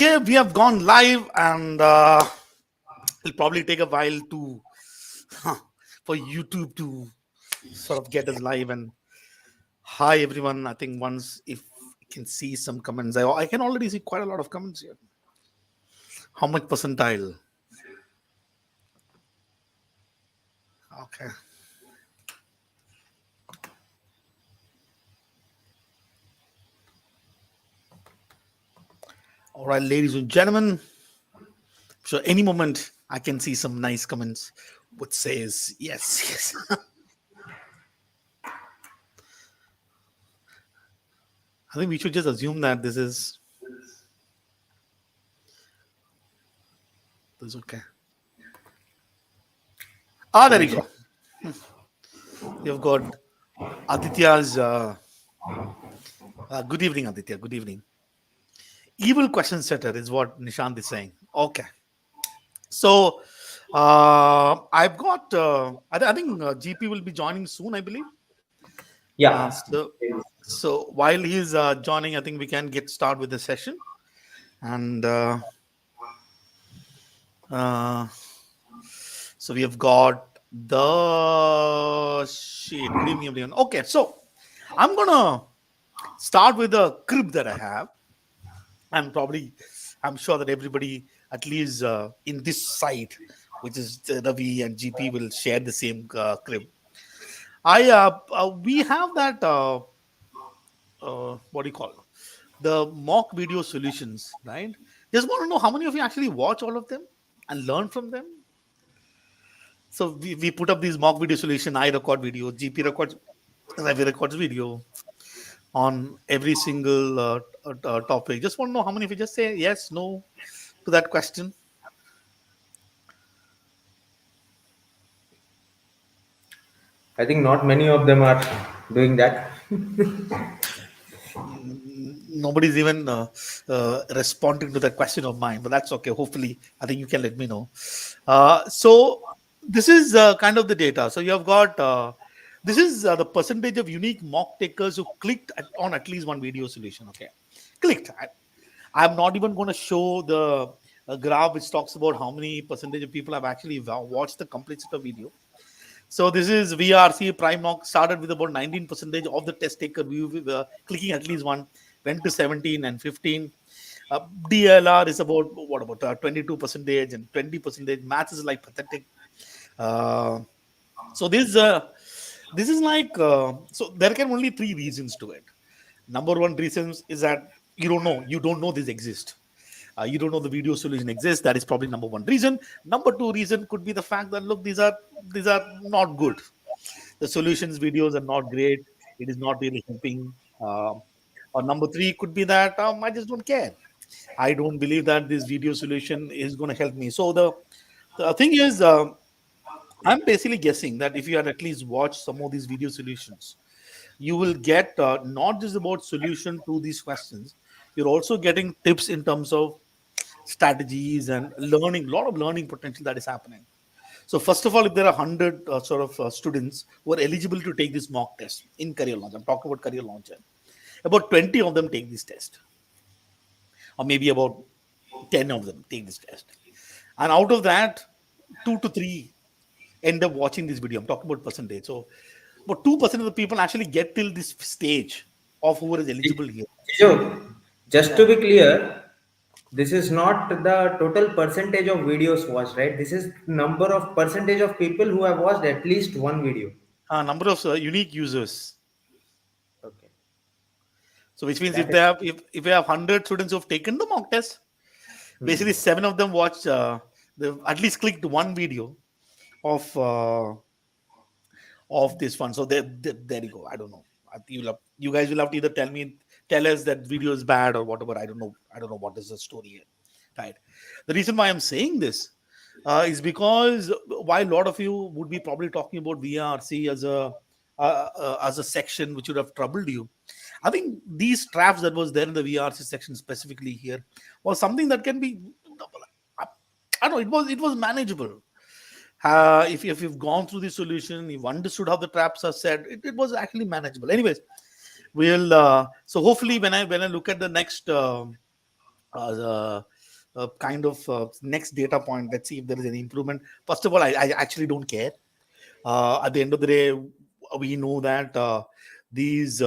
Okay, we have gone live, and it'll probably take a while to for YouTube to sort of get us live. And hi, everyone. I think once if you can see some comments, I can already see quite a lot of comments here. How much percentile? Okay. All right, ladies and gentlemen. So any moment I can see some nice comments which says yes, yes. I think we should just assume that this is okay. There you go. You've got Aditya's. Good evening, Aditya. Good evening. Evil question setter is what Nishant is saying. Okay. So I've got. I think GP will be joining soon, I believe. Yeah. So while he's joining, I think we can get started with the session. And so we have got the sheet. Good evening, everyone. Okay, so I'm gonna start with the crib that I have. I'm sure that everybody, at least in this site, which is Ravi and GP, will share the same crib. We have that. What do you call it? The mock video solutions, right? Just want to know how many of you actually watch all of them and learn from them. So we put up these mock video solution. I record video, GP records, Ravi records video on every single topic. Just want to know how many of you just say yes, no to that question. I think not many of them are doing that. Nobody's even responding to that question of mine, but that's okay. Hopefully, I think you can let me know. So this is kind of the data. So you have got this is the percentage of unique mock takers who clicked on at least one video solution. Okay, clicked. I'm not even going to show the graph which talks about how many percentage of people have actually watched the complete set of video. So this is VRC Prime Mock started with about 19% of the test taker clicking at least one, went to 17 and 15. DLR is about 22% and 20%. Maths is like pathetic. So this is like so there can only three reasons to it. Number one reasons is that you don't know this exists. You don't know the video solution exists. That is probably number one reason. Number two reason could be the fact that look, these are not good. The solutions videos are not great. It is not really helping. Or number three could be that I just don't care. I don't believe that this video solution is going to help me. So the thing is, I'm basically guessing that if you had at least watched some of these video solutions, you will get not just about solution to these questions. You're also getting tips in terms of strategies and learning, a lot of learning potential that is happening. So first of all, if there are 100 students who are eligible to take this mock test in career launch, I'm talking about career launch, about 20 of them take this test, or maybe about 10 of them take this test, and out of that 2 to 3 end up watching this video. I'm talking about percentage. So about 2% of the people actually get till this stage of who is eligible here. Just to be clear, this is not the total percentage of videos watched, right? This is number of percentage of people who have watched at least one video. Number of unique users. Okay. So which means if they have 100 students who have taken the mock test, basically 7 of them watched. They've at least clicked one video of this one. So there you go. I don't know. You guys will have to either tell us that video is bad or whatever. I don't know what is the story here, right? The reason why I'm saying this is because while a lot of you would be probably talking about VRC as a section which would have troubled you, I think these traps that was there in the VRC section specifically here was something that can be, I don't know, it was manageable. If you've gone through the solution, you've understood how the traps are set, it was actually manageable. Anyways, we'll so hopefully when I look at the next kind of next data point. Let's see if there is any improvement. First of all, I actually don't care. At the end of the day, we know that these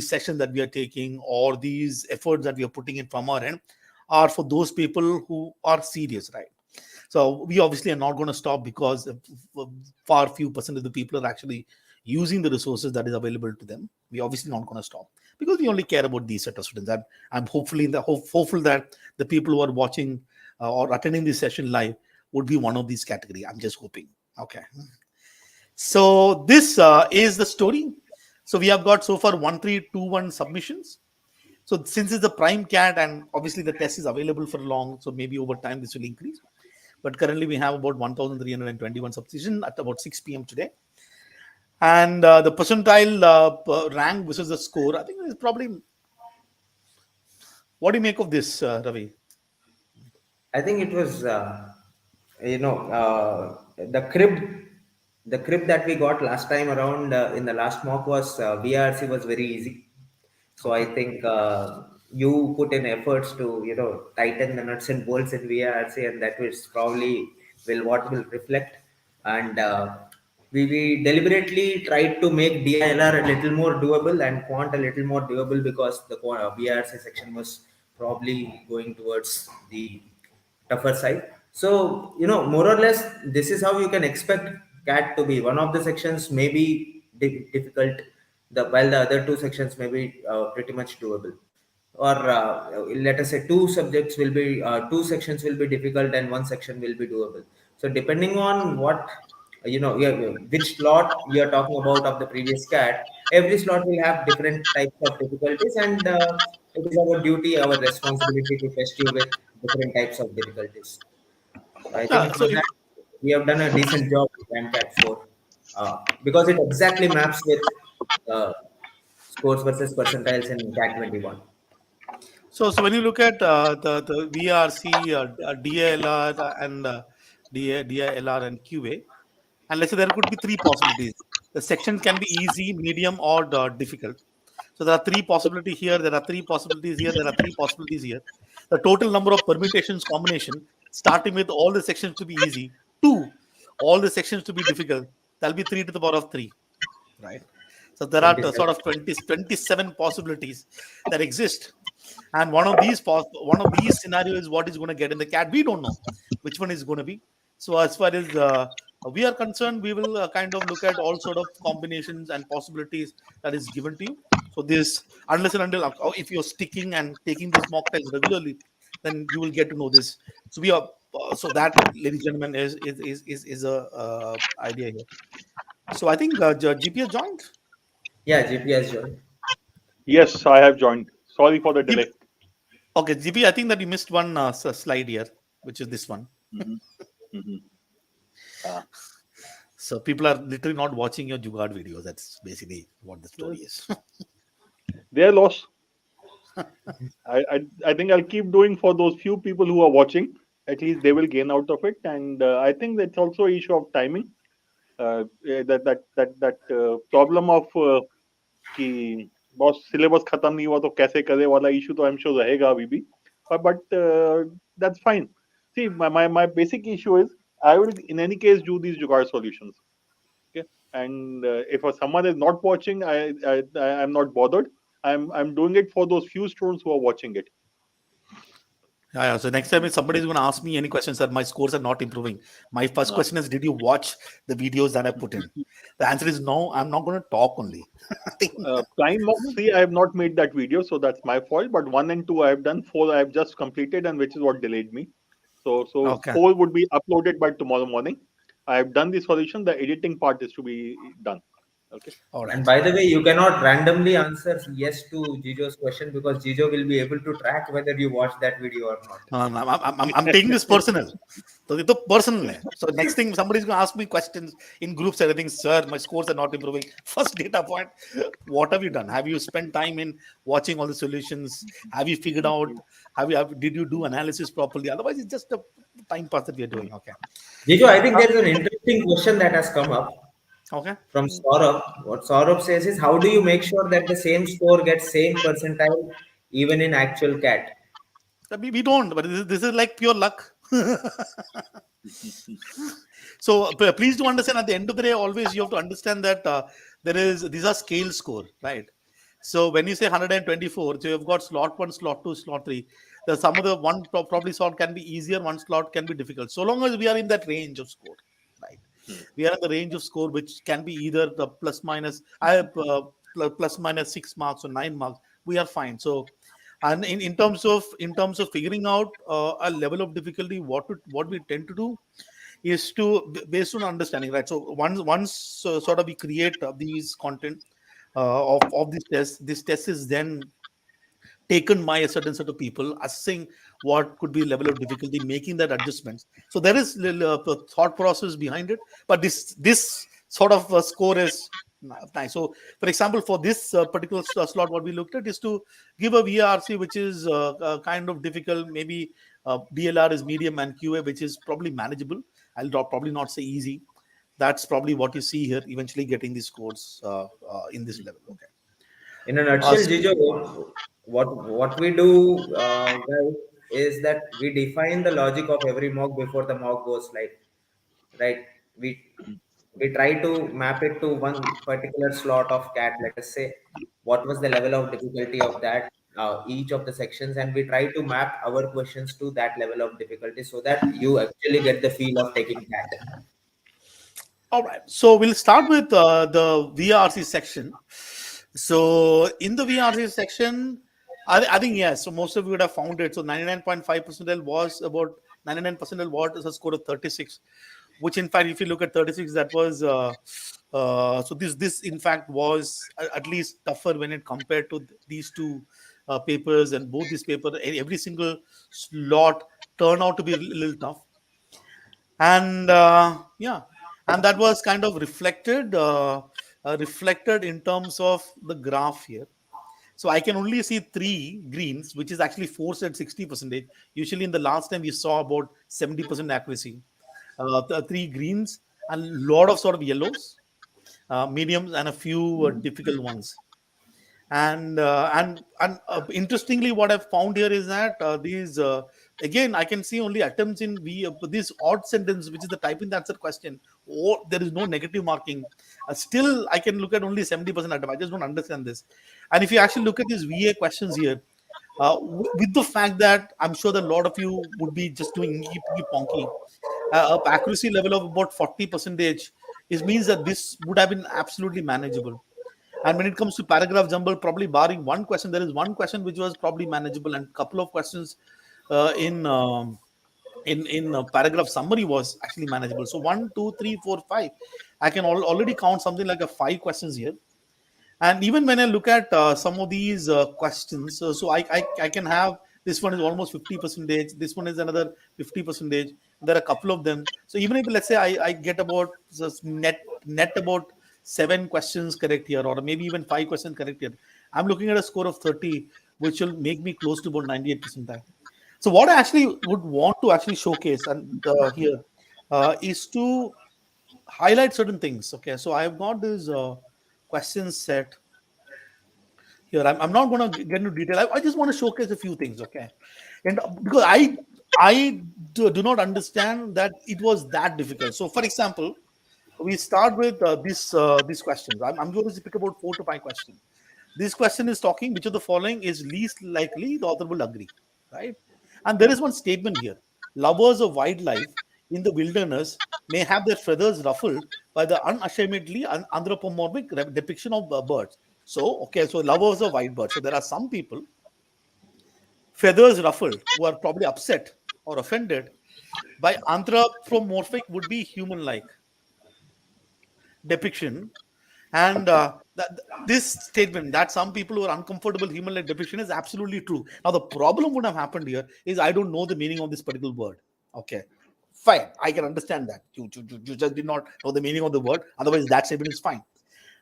sessions that we are taking, or these efforts that we are putting in from our end, are for those people who are serious, right? So we obviously are not going to stop, because far few percent of the people are actually using the resources that is available to them. We obviously not going to stop, because we only care about these set of students. And I'm hopeful that the people who are watching or attending this session live would be one of these category. I'm just hoping. Okay. So this is the story. So we have got so far 1321 submissions. So since it's the prime cat, and obviously the test is available for long, so maybe over time this will increase. But currently we have about 1,321 submissions at about 6 p.m. today. And the percentile rank versus the score, I think is probably. What do you make of this, Ravi? I think it was, you know, the crib that we got last time around in the last mock was VRC was very easy. So I Okay. think you put in efforts to, tighten the nuts and bolts in VRC, and that is probably what will reflect. And we deliberately tried to make DILR a little more doable and Quant a little more doable, because the VRC section was probably going towards the tougher side. So, more or less, this is how you can expect CAT to be. One of the sections may be difficult, while the other two sections may be pretty much doable. Or let us say two sections will be difficult and one section will be doable. So, depending on what which slot you are talking about of the previous CAT, every slot will have different types of difficulties, and it is our duty, our responsibility to test you with different types of difficulties. So I Yeah. think So for that we have done a decent job with MCAT 4, because it exactly maps with uh, scores versus percentiles in CAT 21. so when you look at the VRC, DALR, and DALR and QA, and let's say there could be three possibilities. The section can be easy, medium, or difficult. So there are three possibilities here. There are three possibilities here. There are three possibilities here. The total number of permutations combination, starting with all the sections to be easy, two, all the sections to be difficult. That'll be 3 to the power of 3, right? So there are 27. sort of 27 possibilities that exist, and one of these scenarios is what is going to get in the cat. We don't know which one is going to be. So as far as we are concerned, we will kind of look at all sort of combinations and possibilities that is given to you. So this, unless and until if you're sticking and taking this mock test regularly, then you will get to know this. So we are so that, ladies and gentlemen, is a idea here. So I think GPS joined. Yeah, GPS joined. Yes, I have joined. Sorry for the GB, delay. okay, GB, I think that you missed one slide here, which is this one. Hmm. Hmm. Uh, So people are literally not watching your Jugaad videos. That's basically what the story is. their loss. I think I'll keep doing for those few people who are watching. At least they will gain out of it, and I think that's also an issue of timing. That problem of कि बहुत syllabus खत्म नहीं हुआ तो कैसे करे वाला issue तो आई एम श्योर रहेगा अभी भी but that's fine. See, my basic issue is I will in any case do these jugaad solutions. Okay, and if someone is not watching, I'm not bothered. I'm doing it for those few students who are watching it. Yeah. So next time if somebody is going to ask me any questions that my scores are not improving, my first Uh, question is, did you watch the videos that I put in? The answer is no. I'm not going to talk only. I think. Prime Mock 3, I have not made that video, so that's my fault. But 1 and 2, I have done. 4, I have just completed, and which is what delayed me. So Okay. 4 would be uploaded by tomorrow morning. I have done the solution. The editing part is to be done. Okay. All And right. by the way, you cannot randomly answer yes to Jijo's question, because Jijo will be able to track whether you watched that video or not. I'm taking this personal. So it's personal. So next thing somebody's going to ask me questions in groups and everything, sir, my scores are not improving. First data point, what have you done? Have you spent time in watching all the solutions? Have you figured out? Did you do analysis properly? Otherwise, it's just a time pass that we are doing. Okay. Jijo, I think Uh, there is an interesting question that has come up okay. from Saurabh. What Saurabh says is, how do you make sure that the same score gets same percentile even in actual CAT? We don't, but this is like pure luck. So please do understand, at the end of the day, always you have to understand that these are scale score, right? So when you say 124, so you've got slot one, slot two, slot three. The some of the one probably slot can be easier, one slot can be difficult. So long as we are in that range of score, right? We are in the range of score which can be either the plus minus 6 marks or 9 marks. We are fine. So, and in terms of figuring out a level of difficulty, what we tend to do is to based on understanding, right? So once sort of we create these content of this test is then taken by a certain set of people, assessing what could be level of difficulty, making that adjustments. So there is a thought process behind it, but this sort of score is nice. So, for example, for this particular slot, what we looked at is to give a VRC which is kind of difficult. Maybe DLR is medium and QA, which is probably manageable. Probably not say easy. That's probably what you see here. Eventually, getting these scores in this level. Okay. In a Uh, nutshell, Jijo, what we do, guys, is that we define the logic of every mock before the mock goes live, right? We try to map it to one particular slot of cat. Let us say what was the level of difficulty of that each of the sections, and we try to map our questions to that level of difficulty so that you actually get the feel of taking cat. All right. So we'll start with the VRC section. So in the VRC section, I think yes. So most of you would have found it. So 99.5 percentile was about 99 percentile was a score of 36, which in fact, if you look at 36, that was so this in fact was at least tougher when it compared to these two papers, and both these papers, every single slot turned out to be a little tough. And yeah, and that was kind of reflected in terms of the graph here. So I can only see three greens, which is actually forced at 60%. Usually in the last time we saw about 70% accuracy. The three greens and a lot of sort of yellows, mediums, and a few difficult ones. And interestingly, what I've found here is that these again I can see only attempts in this odd sentence, which is the typing the answer question, or there is no negative marking. Still, I can look at only 70% attempt. I just don't understand this. And if you actually look at these VA questions here, with the fact that I'm sure that a lot of you would be just doing ponky, accuracy level of about 40 percentage, it means that this would have been absolutely manageable. And when it comes to paragraph jumble, probably barring one question, there is one question which was probably manageable, and couple of questions uh, in um, in paragraph summary was actually manageable. So 1, 2, 3, 4, 5, I can already count something like a 5 questions here. And even when I look at some of these questions, so I can have this one is almost 50 percentage, this one is another 50 percentage. There are a couple of them. So even if let's say I get about just net about 7 questions correct here, or maybe even 5 questions correct here, I'm looking at a score of 30, which will make me close to about 98 percentile. So what I actually would want to actually showcase and here is to highlight certain things. Okay, so I've got this question set here. I'm not going to get into detail. I just want to showcase a few things. Okay, and because I do not understand that it was that difficult. So, for example, we start with these questions. I'm going to pick about 4 to 5 questions. This question is talking which of the following is least likely the author will agree, right? And there is one statement here: lovers of wildlife in the wilderness may have their feathers ruffled by the unashamedly anthropomorphic depiction of birds. So, okay, so lovers of white birds. So there are some people, feathers ruffled, who are probably upset or offended by anthropomorphic would be human-like depiction. And this statement that some people who are uncomfortable human-like depiction is absolutely true. Now, the problem would have happened here is I don't know the meaning of this particular word. Okay, fine, I can understand that. You just did not know the meaning of the word. Otherwise, that statement is fine.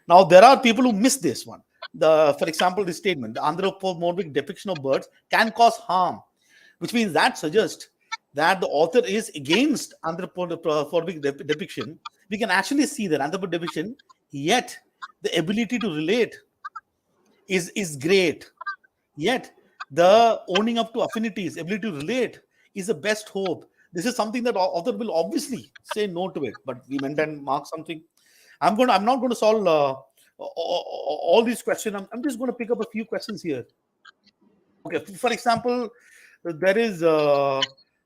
Now, there are people who miss this one. For example, this statement: the anthropomorphic depiction of birds can cause harm, which means that suggests that the author is against anthropomorphic depiction. We can actually see that anthropomorphic depiction, yet the ability to relate is great. Yet The owning up to affinities, ability to relate is the best hope. This is something that author will obviously say no to it, but we went and mark something. I'm not going to solve all these questions. I'm just going to pick up a few questions here. Okay, for example, there is uh,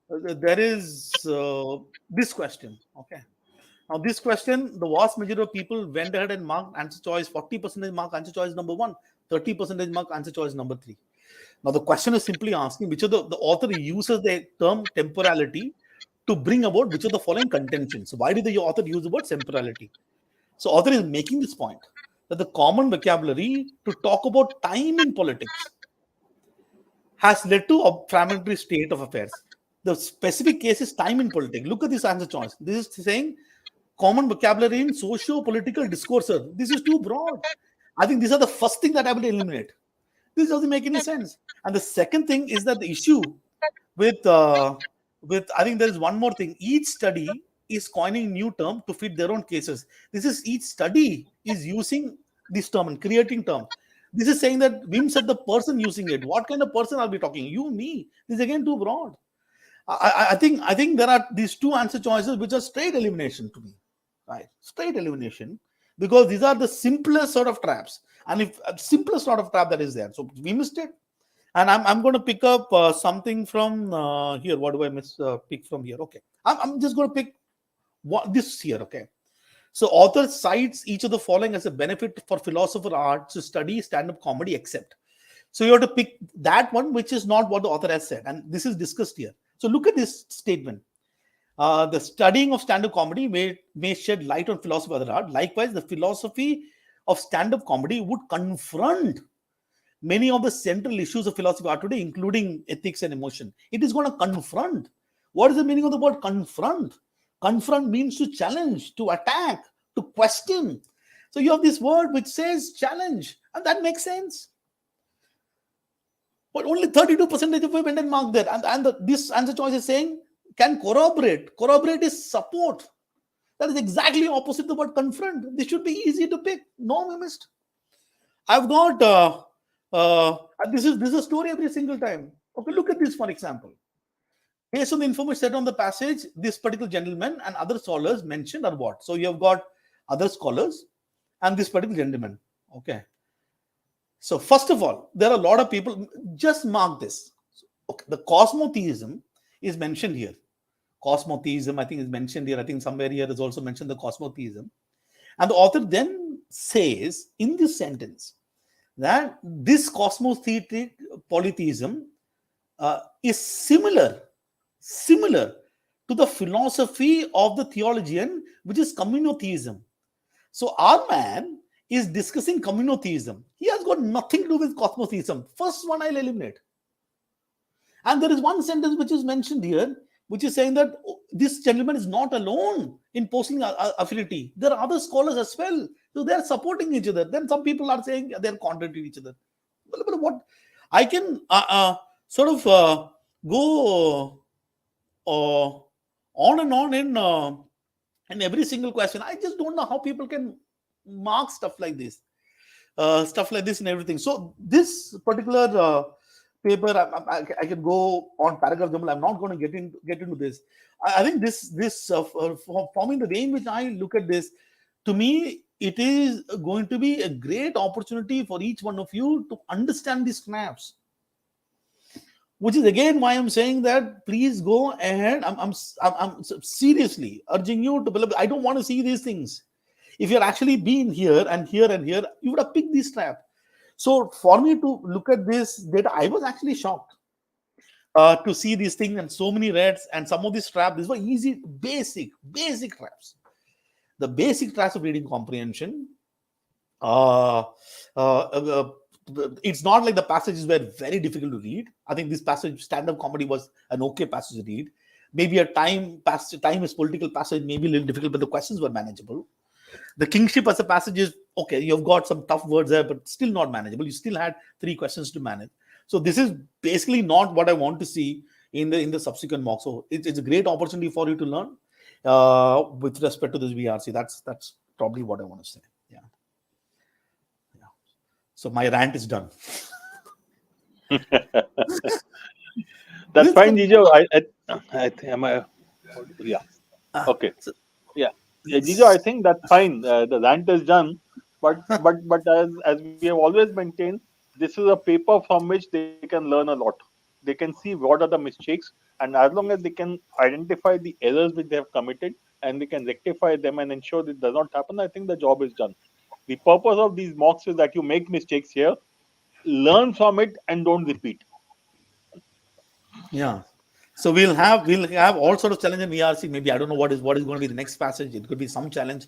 there is this question. Okay, now this question, the vast majority of people went ahead and marked answer choice. 40% mark answer choice number one, 30% mark answer choice number three. Now the question is simply asking which of the author uses the term temporality to bring about which of the following contentions. Why did the author use the word temporality? So author is making this point that the common vocabulary to talk about time in politics has led to a fragmentary state of affairs. The specific case is time in politics. Look at this answer choice. This is saying common vocabulary in socio-political discourses. This is too broad. I think these are the first thing that I will eliminate. This doesn't make any sense. And the second thing is that the issue with I think there is one more thing. Each study is coining new term to fit their own cases. This is each study is using this term and creating term. This is saying that Wim said the person using it. What kind of person are we talking? You, me. This is again too broad. I think there are these two answer choices which are straight elimination to me, right? Straight elimination, because these are the simplest sort of traps, and if simplest sort of trap that is there. So we missed it, and I'm going to pick up something from here. What do I miss? Pick from here. Okay, I'm just going to pick this here. Okay. So author cites each of the following as a benefit for philosopher art to study stand-up comedy, except. So you have to pick that one which is not what the author has said, and this is discussed here. So look at this statement. The studying of stand-up comedy may shed light on philosophy of the art. Likewise, the philosophy of stand-up comedy would confront many of the central issues of philosophy of art today, including ethics and emotion. It is going to confront. What is the meaning of the word confront? Confront means to challenge, to attack, to question. So you have this word which says challenge, and that makes sense. But only 32% of women and mark there. And this answer choice is saying can corroborate. Corroborate is support. That is exactly opposite the word confront. This should be easy to pick. No, we missed. I've got this is a story every single time. Okay, look at this for example. Based on the information set on the passage, this particular gentleman and other scholars mentioned are what? So you have got other scholars and this particular gentleman. Okay. So first of all, there are a lot of people, just mark this. Okay, the cosmotheism is mentioned here. Cosmotheism, I think, is mentioned here. I think somewhere here is also mentioned the cosmotheism. And the author then says in this sentence that this cosmotheistic polytheism is similar to the philosophy of the theologian, which is communotheism. So our man is discussing communotheism. He has got nothing to do with cosmotheism. First one I'll eliminate. And there is one sentence which is mentioned here, which is saying that this gentleman is not alone in posting affinity. There are other scholars as well. So they are supporting each other. Then some people are saying they're contrary to each other. But what I can sort of go on and on in every single question. I just don't know how people can mark stuff like this and everything. So this particular paper, I can go on paragraph jumble. I'm not going to get into this. I think this forming the way in which I look at this, to me, it is going to be a great opportunity for each one of you to understand these snaps. Which is again why I'm saying that please go ahead. I'm seriously urging you to believe. I don't want to see these things. If you're actually been here and here and here, you would have picked this trap. So for me to look at this data, I was actually shocked to see these things and so many reds and some of these traps. These were easy, basic traps. The basic traps of reading comprehension. It's not like the passages were very difficult to read. I think this passage, stand-up comedy, was an okay passage to read. Maybe a time is political passage, maybe a little difficult, but the questions were manageable. The kingship as a passage is okay. You've got some tough words there, but still not manageable. You still had 3 questions to manage. So this is basically not what I want to see in the subsequent mock. So it's a great opportunity for you to learn with respect to this VRC. That's probably what I want to say. Yeah. So my rant is done. That's This fine, Jijo. I think am I? Yeah. uh, Okay. so, Yeah. Yeah, Jijo. I think that's fine. The rant is done. But as we have always maintained, this is a paper from which they can learn a lot. They can see what are the mistakes, and as long as they can identify the errors which they have committed and they can rectify them and ensure that it does not happen, I think the job is done. The purpose of these mocks is that you make mistakes here, learn from it, and don't repeat. yeah. So we'll have all sort of challenge in VRC. Maybe I don't know what is going to be the next passage. It could be some challenge.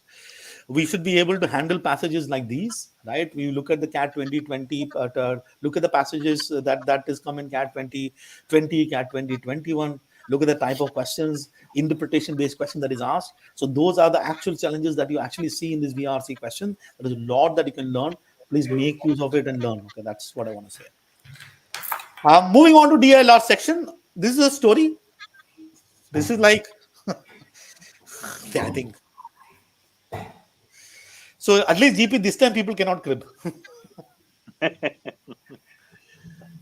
We should be able to handle passages like these, right? We look at the CAT 2020, look at the passages that is come in CAT 2020, CAT 2021. Look at the type of questions, interpretation based question that is asked. So those are the actual challenges that you actually see in this VRC question. There is a lot that you can learn. Please make use of it and learn. Okay, that's what I want to say. Moving on to DILR section. This is a story. This is like, yeah, I think so. At least GP this time people cannot crib.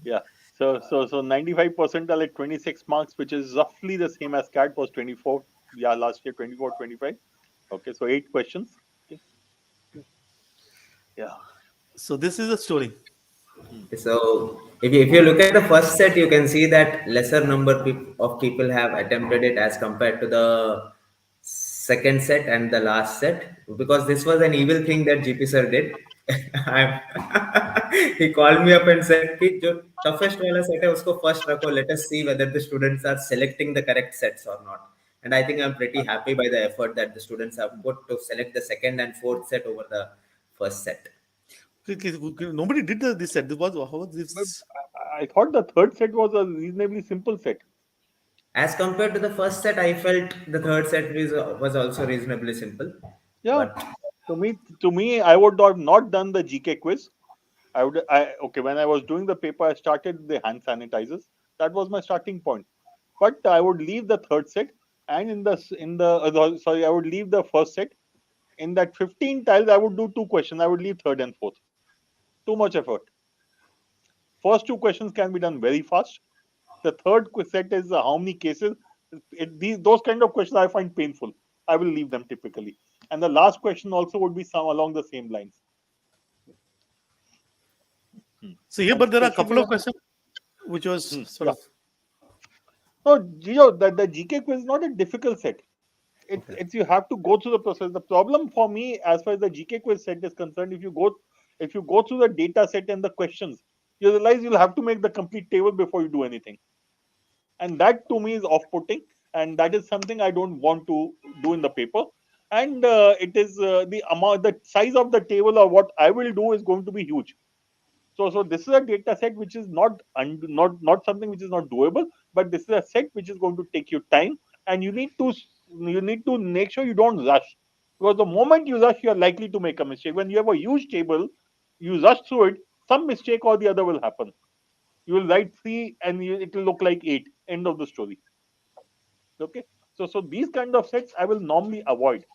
Yeah. So 95 percentile at 26 marks, which is roughly the same as CAT was 24. Yeah, last year 24, 25. Okay, so 8 questions. Okay. Yeah. So this is a story. Hmm. So if you look at the first set, you can see that lesser number of people have attempted it as compared to the second set and the last set, because this was an evil thing that GP sir did. I'm- he called me up and said कि जो toughest वाला set है उसको first रखो, let us see whether the students are selecting the correct sets or not. And I think I'm pretty happy by the effort that the students have put to select the second and fourth set over the first set. Nobody did this set. This was how was But this? I thought the third set was a reasonably simple set. As compared to the first set, I felt the third set was also reasonably simple. Yeah. But To me, I would have not done the GK quiz. Okay, when I was doing the paper, I started the hand sanitizers. That was my starting point. But I would leave the third set, and sorry, I would leave the first set. In that 15 tiles, I would do two questions. I would leave third and fourth. Too much effort. First two questions can be done very fast. The third set is how many cases. Those kind of questions I find painful. I will leave them typically. And the last question also would be some along the same lines. Hmm. So here, And but there are a especially couple of when questions which was sort yeah. of No, Gio, the GK quiz is not a difficult set. It's okay. it's you have to go through the process. The problem for me, as far as the GK quiz set is concerned, if you go through the data set and the questions, you realize you'll have to make the complete table before you do anything, and that to me is off-putting, and that is something I don't want to do in the paper. And it is the size of the table or what I will do is going to be huge. So this is a data set which is not something which is not doable, but this is a set which is going to take you time, and you need to make sure you don't rush, because the moment you rush, you are likely to make a mistake. When you have a huge table, you rush through it, some mistake or the other will happen. You will write three, and it will look like eight. End of the story. Okay, so these kind of sets I will normally avoid.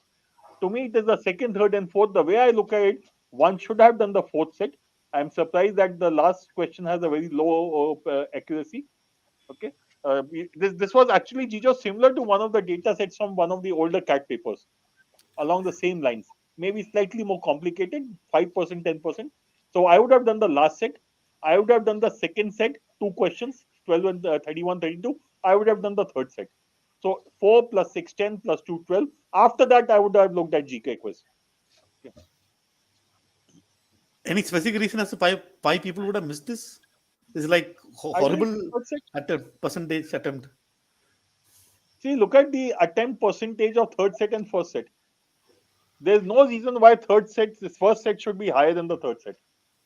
To me, it is the second, third, and fourth. The way I look at it, one should have done the fourth set. I'm surprised that the last question has a very low accuracy. Okay, this was actually Gijo similar to one of the data sets from one of the older CAT papers along the same lines, maybe slightly more complicated, 5%, 10%. So I would have done the last set. I would have done the second set, two questions, 12 and 31, 32. I would have done the third set. So 4 plus 6, 10 plus 2, 12. After that, I would have looked at GK quiz. Yeah. Any specific reason as to why people would have missed this? This is like I think horrible third set. attempt percentage attempt. See, look at the attempt percentage of third set and first set. There's no reason why this first set should be higher than the third set.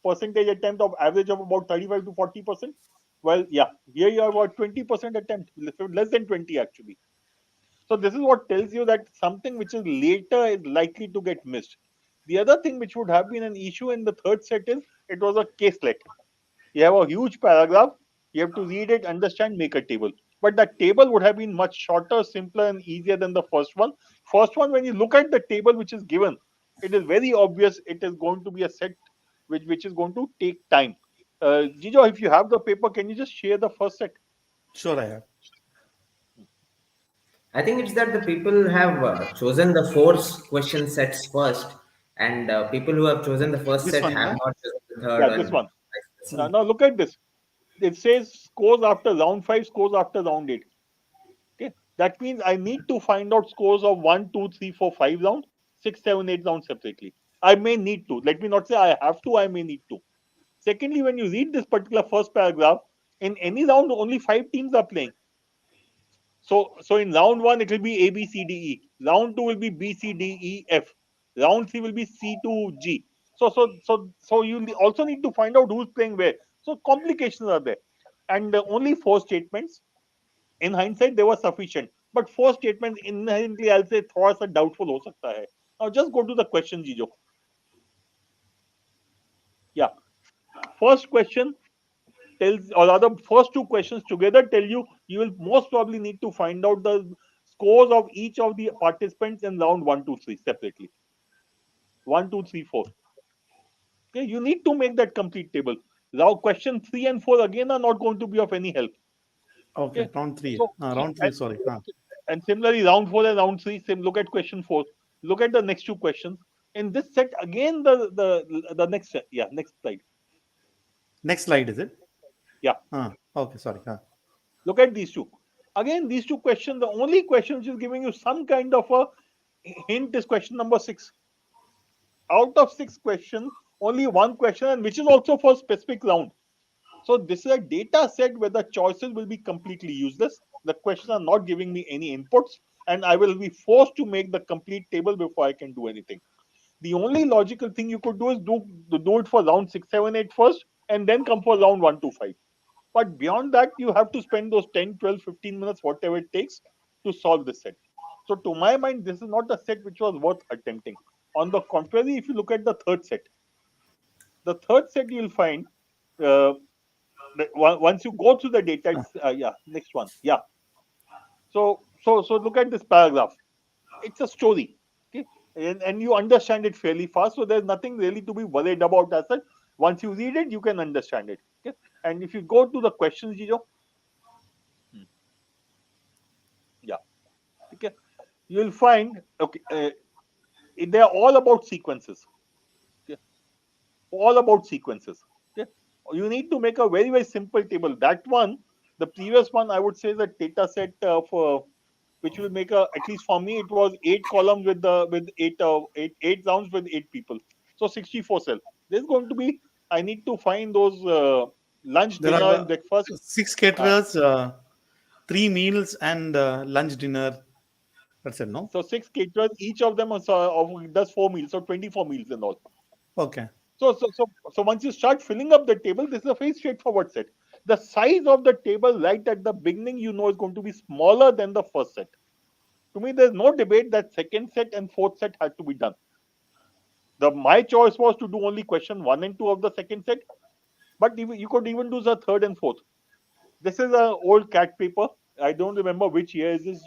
Percentage attempt of average of about 35 to 40%. Well, yeah, here you have about 20% attempt, less than 20 actually. So this is what tells you that something which is later is likely to get missed. The other thing which would have been an issue in the third set is it was a caselet. You have a huge paragraph, you have to read it, understand, make a table. But that table would have been much shorter, simpler, and easier than the first one. First one, when you look at the table which is given, it is very obvious it is going to be a set which is going to take time. Jijo, if you have the paper, can you just share the first set? Sure, I have. I think it's that the people have chosen the four question sets first, and people who have chosen the first This set one, have yeah. not chosen the third Yeah, this and one. vice versa. Hmm. Now look at this. It says scores after round 5, scores after round 8. Okay, that means I need to find out scores of 1, 2, 3, 4, 5 rounds, 6, 7, 8 rounds separately. I may need to. Let me not say I have to, I may need to. Secondly, when you read this particular first paragraph, in any round, only 5 teams are playing. So in round 1, it will be A, B, C, D, E. Round 2 will be B, C, D, E, F. Round 3 will be C to G. So you also need to find out who's playing where. So complications are there. And only 4 statements. In hindsight, they were sufficient. But 4 statements inherently, I'll say, थोड़ा सा doubtful हो सकता है. Now just go to the question, Jijo. Yeah. First question tells, or rather, first 2 questions together tell you will most probably need to find out the scores of each of the participants in round 1, 2, 3 separately. 1, 2, 3, 4. Okay, you need to make that complete table. Now, question 3 and 4 again are not going to be of any help. Okay, Okay, round three. so Round three. Sorry. Huh. and similarly, round 4 and round 3. Same. Look at question 4. Look at the next 2 questions. In this set again, the next set. Yeah, next slide. Next slide, is it? Yeah, Okay, sorry. Huh. look at these two. Again, these 2 questions. The only question which is giving you some kind of a hint is question number 6. Out of 6 questions, only 1 question, and which is also for specific round. So this is a data set where the choices will be completely useless. The questions are not giving me any inputs, and I will be forced to make the complete table before I can do anything. The only logical thing you could do is do it for round 6, 7, 8 first, and then come for round 1 to 5. But beyond that, you have to spend those 10, 12, 15 minutes, whatever it takes, to solve this set. So, to my mind, this is not a set which was worth attempting. On the contrary, if you look at the third set you'll find, uh, once you go through the data, Huh. yeah, next one, yeah. So look at this paragraph. It's a story, okay, and you understand it fairly fast. So there's nothing really to be worried about as such. Once you read it, you can understand it. Okay, and if you go to the questions, Jijo, yeah, okay, you'll find okay, they're all about sequences. Okay, all about sequences. Okay, you need to make a very simple table. That one, the previous one, I would say, is a data set for which will make a, at least for me, it was 8 columns with eight rounds with 8 people. So 64 cell. There's going to be, I need to find those lunch, There dinner, are and breakfast. six Uh, caterers, 3 meals, and lunch, dinner. That's it, no? so 6 caterers, each of them does 4 meals, so 24 meals and all. Okay. So once you start filling up the table, this is a very straightforward set. The size of the table right at the beginning, is going to be smaller than the first set. To me, there's no debate that second set and fourth set had to be done. My choice was to do only question 1 and 2 of the second set, but you could even do the third and fourth. This is an old cat paper. I don't remember which year is this.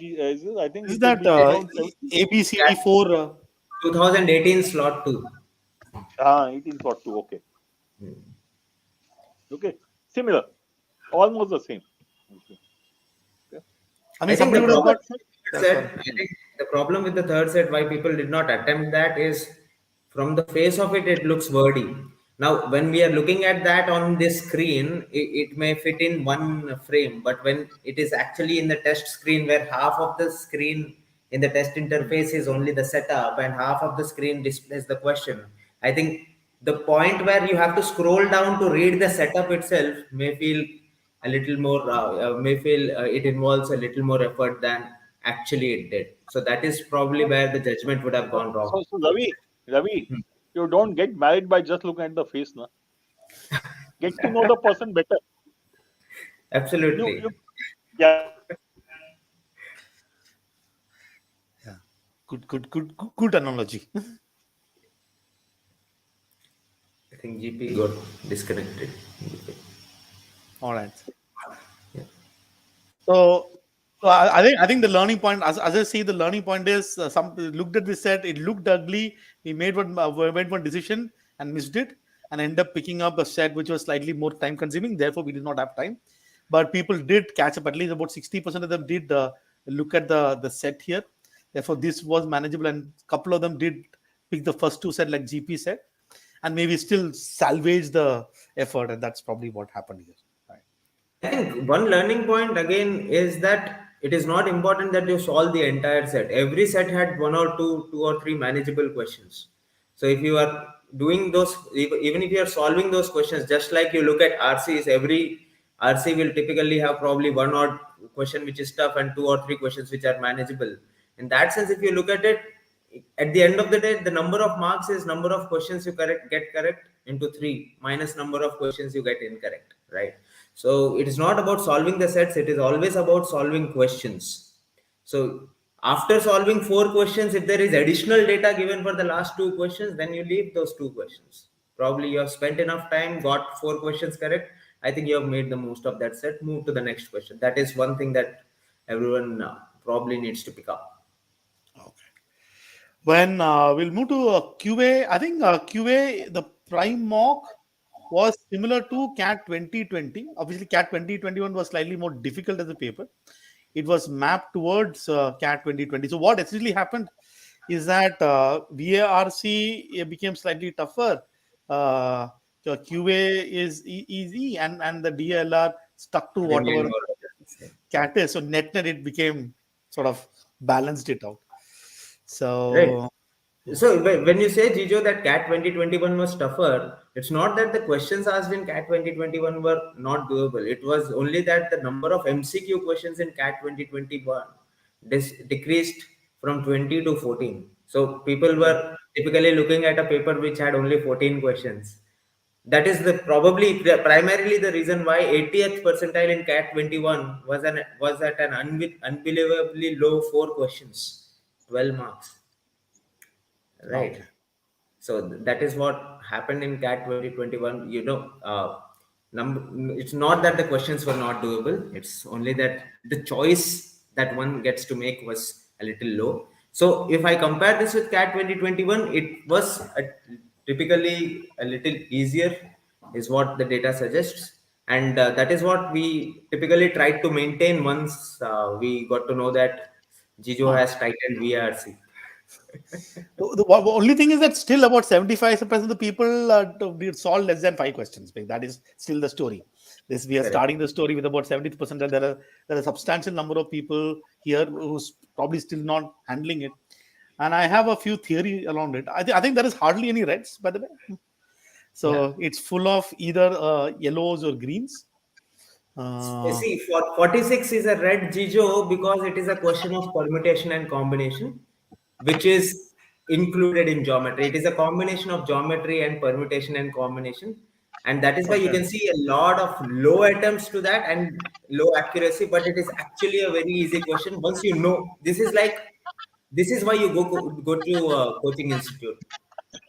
I think Is it will that be 2017. ABCD Yeah, 4? 2018 slot 2. 18 slot 2. Okay. Okay. Similar. Almost the same. Okay. Okay. I I mean, think somebody the would have problem got. with the Yeah, third sorry. set, I think the problem with the third set, why people did not attempt that is from the face of it, it looks wordy. Now, when we are looking at that on this screen, it may fit in one frame, but when it is actually in the test screen where half of the screen in the test interface is only the setup and half of the screen displays the question, I think the point where you have to scroll down to read the setup itself may feel a little more may feel it involves a little more effort than actually it did. So that is probably where the judgment would have gone wrong. So Ravi, Hmm. you don't get married by just looking at the face, na. Get to know the person better. You Absolutely. yeah. Yeah. Good analogy. I think GP got disconnected. All right. Yeah. So, I think the learning point, as I see, the learning point is some looked at this set, it looked ugly. We made one decision and missed it. and end up picking up a set which was slightly more time consuming. Therefore, we did not have time. But people did catch up. At least about 60% of them did look at the set here. Therefore, this was manageable, and a couple of them did pick the first two set, like GP said, and maybe still salvage the effort, and that's probably what happened here. Right. I think one learning point again is that it is not important that you solve the entire set. Every set had one or two or three manageable questions. So if you are doing those, even if you are solving those questions, just like you look at RCs, every RC will typically have probably one odd question which is tough and two or three questions which are manageable. In that sense, if you look at it, at the end of the day, the number of marks is number of questions you get correct into 3 minus number of questions you get incorrect, right? So it is not about solving the sets, it is always about solving questions. So after solving 4 questions, if there is additional data given for the last 2 questions, then you leave those 2 questions. Probably you have spent enough time, got 4 questions correct. I think you have made the most of that set. Move to the next question. That is one thing that everyone probably needs to pick up. Okay. When we'll move to QA, I think QA, the prime mock was similar to CAT 2020. Obviously, CAT 2021 was slightly more difficult as a paper. It was mapped towards CAT 2020. So what essentially happened is that VARC became slightly tougher. The QA is easy, and the DLR stuck to Remain whatever more or less. CAT is. So net it became sort of balanced it out. Right. So So when you say Jijo that CAT 2021 was tougher, it's not that the questions asked in CAT 2021 were not doable. It was only that the number of MCQ questions in CAT 2021 decreased from 20 to 14. So people were typically looking at a paper which had only 14 questions. That is the probably primarily the reason why 80th percentile in CAT 21 was at an unbelievably low 4 questions, 12 marks. Right. okay. So that is what happened in CAT 2021. Number, it's not that the questions were not doable. It's only that the choice that one gets to make was a little low. So if I compare this with CAT 2021, it was typically a little easier, is what the data suggests. And that is what we typically tried to maintain once we got to know that Jijo Huh. has tightened VRC. The only thing is that still about 75% of the people did solve less than 5 questions. That is still the story. This we are Correct. starting the story with about 70%, and there are a substantial number of people here who's probably still not handling it. And I have a few theory around it. I think there is hardly any reds, by the way. Yeah. So it's full of either yellows or greens. Uh, See, for 46 is a red Jijo because it is a question of permutation and combination, which is included in geometry. It is a combination of geometry and permutation and combination. And that is why you okay. can see a lot of low attempts to that and low accuracy, but it is actually a very easy question. Once you know, this is why you go to a coaching institute.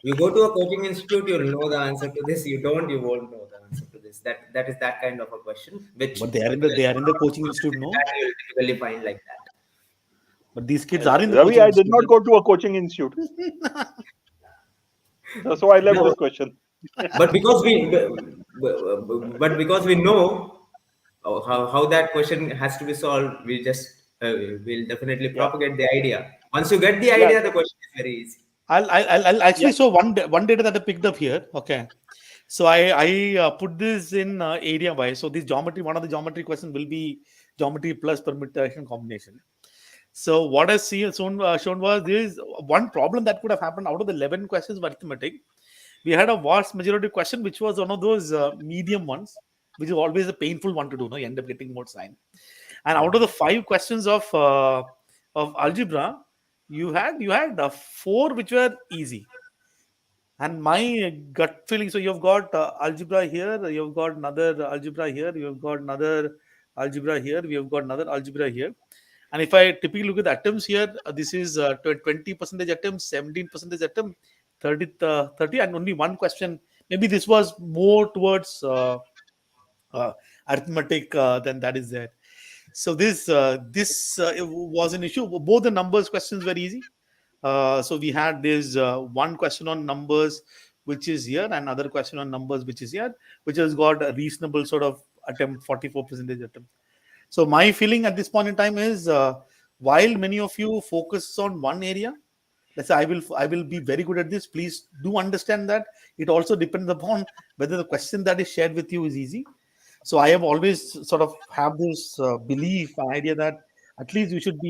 You go to a coaching institute, you'll know the answer to this. You don't, you won't know the answer to this. That is that kind of a question, which But they particularly are in the coaching institute, no? that you'll typically find like that. But these kids are in the Ravi, coaching I did not institute. go to a coaching institute. So I left No, this question. but because we, but because we know how that question has to be solved, we just will definitely Yeah. propagate the idea. Once you get the Yeah. idea, the question is very easy. I'll Yeah. actually show one data that I picked up here. Okay, so I put this in area wise. So this geometry, one of the geometry questions will be geometry plus permutation combination. So what I see shown was there is one problem that could have happened out of the 11 questions of arithmetic. We had a vast majority question which was one of those medium ones, which is always a painful one to do. No, you end up getting more sign. And out of the 5 questions of algebra, you had 4 which were easy. And my gut feeling, so you've got algebra here, you've got another algebra here, you've got another algebra here, we've got another algebra here. And if I typically look at the attempts here, this is 20 percentage attempts, 17 percentage attempt, 30, and only one question. Maybe this was more towards uh, arithmetic than that is there. So this it was an issue. Both the numbers questions were easy. So we had this one question on numbers which is here, and another question on numbers, which is here, which has got a reasonable sort of attempt, 44% attempt. So my feeling at this point in time is, while many of you focus on one area, let's say I will be very good at this. Please do understand that it also depends upon whether the question that is shared with you is easy. So I have always sort of have this belief, idea that at least you should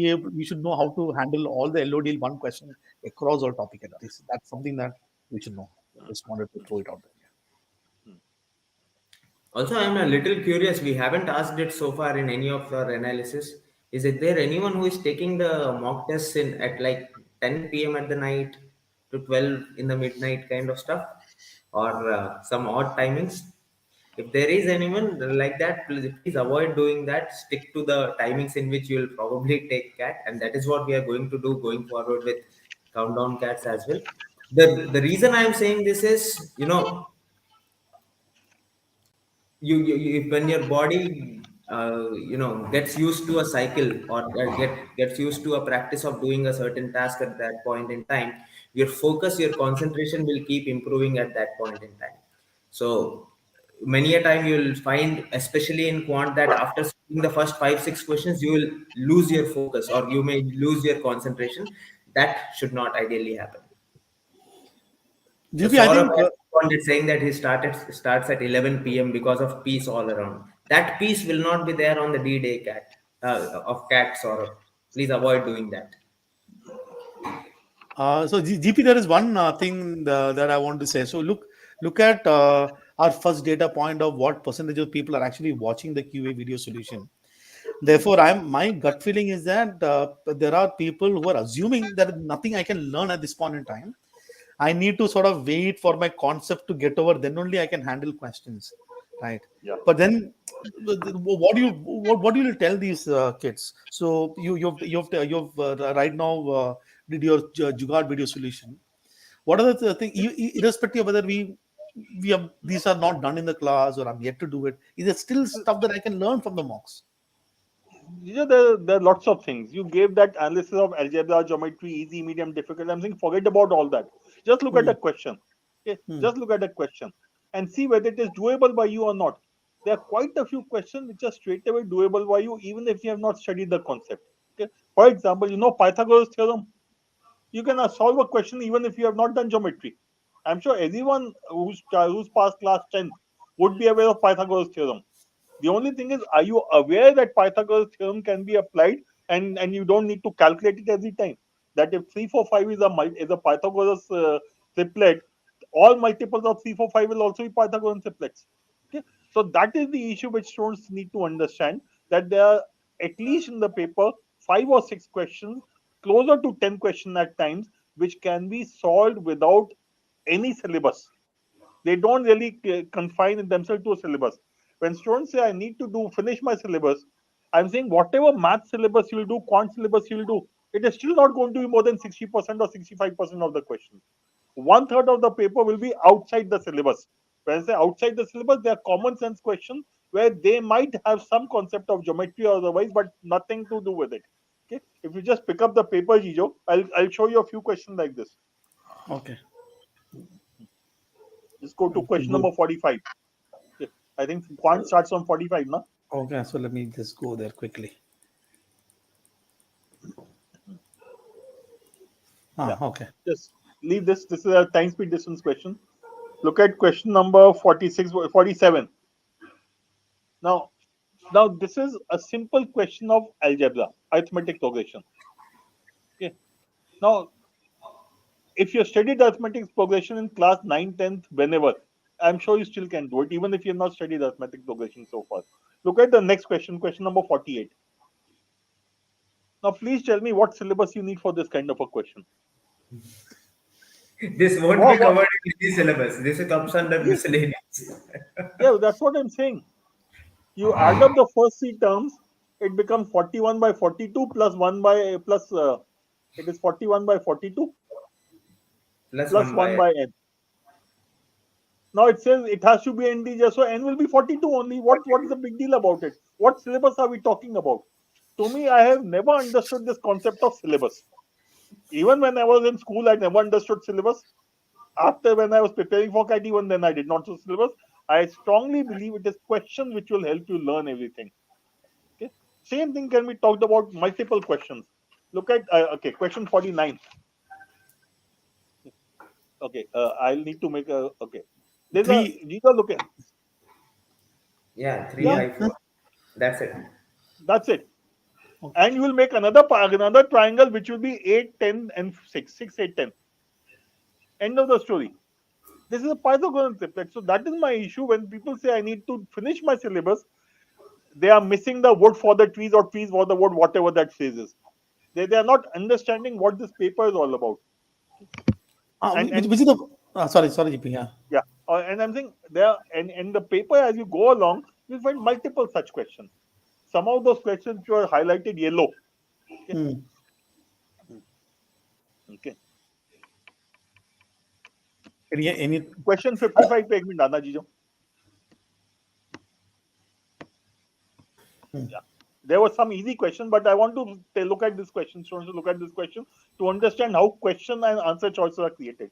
know how to handle all the LOD one question across all topic. At least that's something that we should know. I just wanted to throw it out there. Also, I'm a little curious. We haven't asked it so far in any of our analysis. Is it there anyone who is taking the mock tests in at like 10 p.m. at the night to 12 in the midnight kind of stuff, or some odd timings? If there is anyone like that, please avoid doing that. Stick to the timings in which you will probably take cat, and that is what we are going to do going forward with countdown cats as well. The reason I am saying this is, when your body gets used to a cycle, or gets used to a practice of doing a certain task at that point in time, your focus, your concentration will keep improving at that point in time. So many a time you will find, especially in quant, that after seeing the first 5 6 questions you will lose your focus, or you may lose your concentration. That should not ideally happen. So GP, I Saurabh think has responded saying that he starts at 11 p.m. because of peace all around. That peace will not be there on the D-Day of cat, Saurabh. Please avoid doing that. so GP, there is one thing that I want to say. So look at our first data point of what percentage of people are actually watching the QA video solution. Therefore, my gut feeling is that there are people who are assuming that nothing I can learn at this point in time. I need to sort of wait for my concept to get over. Then only I can handle questions, right? Yeah. But then, what do you tell these kids? So you've right now did your Jugaad video solution. What are the things, irrespective of whether we have these are not done in the class or I'm yet to do it? Is there still stuff that I can learn from the mocks? There are lots of things. You gave that analysis of algebra, geometry, easy, medium, difficult. I'm saying forget about all that. Just look at Hmm. the question. Okay? Hmm. Just look at the question and see whether it is doable by you or not. There are quite a few questions which are straight away doable by you, even if you have not studied the concept. Okay? For example, Pythagoras theorem. You can solve a question even if you have not done geometry. I'm sure everyone who's passed class 10th would be aware of Pythagoras theorem. The only thing is, are you aware that Pythagoras theorem can be applied, and you don't need to calculate it every time? That if 3, 4, 5 is a Pythagoras triplet, all multiples of 3, 4, 5 will also be Pythagorean triplets. Okay? So that is the issue which students need to understand, that there are, at least in the paper, 5 or 6 questions, closer to 10 questions at times, which can be solved without any syllabus. They don't really confine themselves to a syllabus. When students say I need to finish my syllabus, I'm saying whatever math syllabus you'll do, quant syllabus you'll do, it is still not going to be more than 60% or 65% of the questions. 1/3 of the paper will be outside the syllabus. When I say outside the syllabus, they are common sense questions where they might have some concept of geometry or otherwise, but nothing to do with it. Okay, if you just pick up the paper, Jijo, I'll show you a few questions like this. Okay. Just go to question Good. number 45. Okay. I think quant starts on 45, na? Okay, so let me just go there quickly. Yeah. Okay. Just leave this. This is a time speed distance question. Look at question number 46, 47. Now, this is a simple question of algebra, arithmetic progression. Okay. Now, if you studied arithmetic progression in class 9, 10th, whenever, I'm sure you still can do it, even if you have not studied arithmetic progression so far. Look at the next question, question number 48. Now, please tell me what syllabus you need for this kind of a question. This won't be What? covered in the syllabus. This comes under Yes, miscellaneous. yeah, that's what I'm saying. You add up the first three terms, it becomes 41 by 42 plus 1 by plus it is 41 by 42 Plus plus 1 1 by. by n. Now it says it has to be integer, so n will be 42 only. What is the big deal about it? What syllabus are we talking about? To me, I have never understood this concept of syllabus. Even when I was in school, I never understood syllabus. After when I was preparing for CAT even then I did not do syllabus. I strongly believe it is questions which will help you learn everything. Okay. Same thing can be talked about multiple questions. Look at okay, question 49. Okay, I'll need to make a okay. There's a Three. these are look at Yeah, three, yeah, Yeah. five, four. That's it. that's it. Okay. And you will make another triangle which will be 8, 10, and 6. 6, 8, 10. End of the story. This is a Pythagorean triplet. So that is my issue when people say I need to finish my syllabus. They are missing the wood for the trees or trees for the wood, whatever that phrase is. They are not understanding what this paper is all about. And Which is the sorry, GP. Yeah. yeah, and I'm saying there and the paper as you go along, you'll find multiple such questions. Some of those questions were highlighted yellow. Okay, Hmm. okay. Any Question uh, 55 पे एक minute आना जीजो. hmm. Yeah. There was some easy question, but I want to look at this question. So look at this question to understand how question and answer choices are created.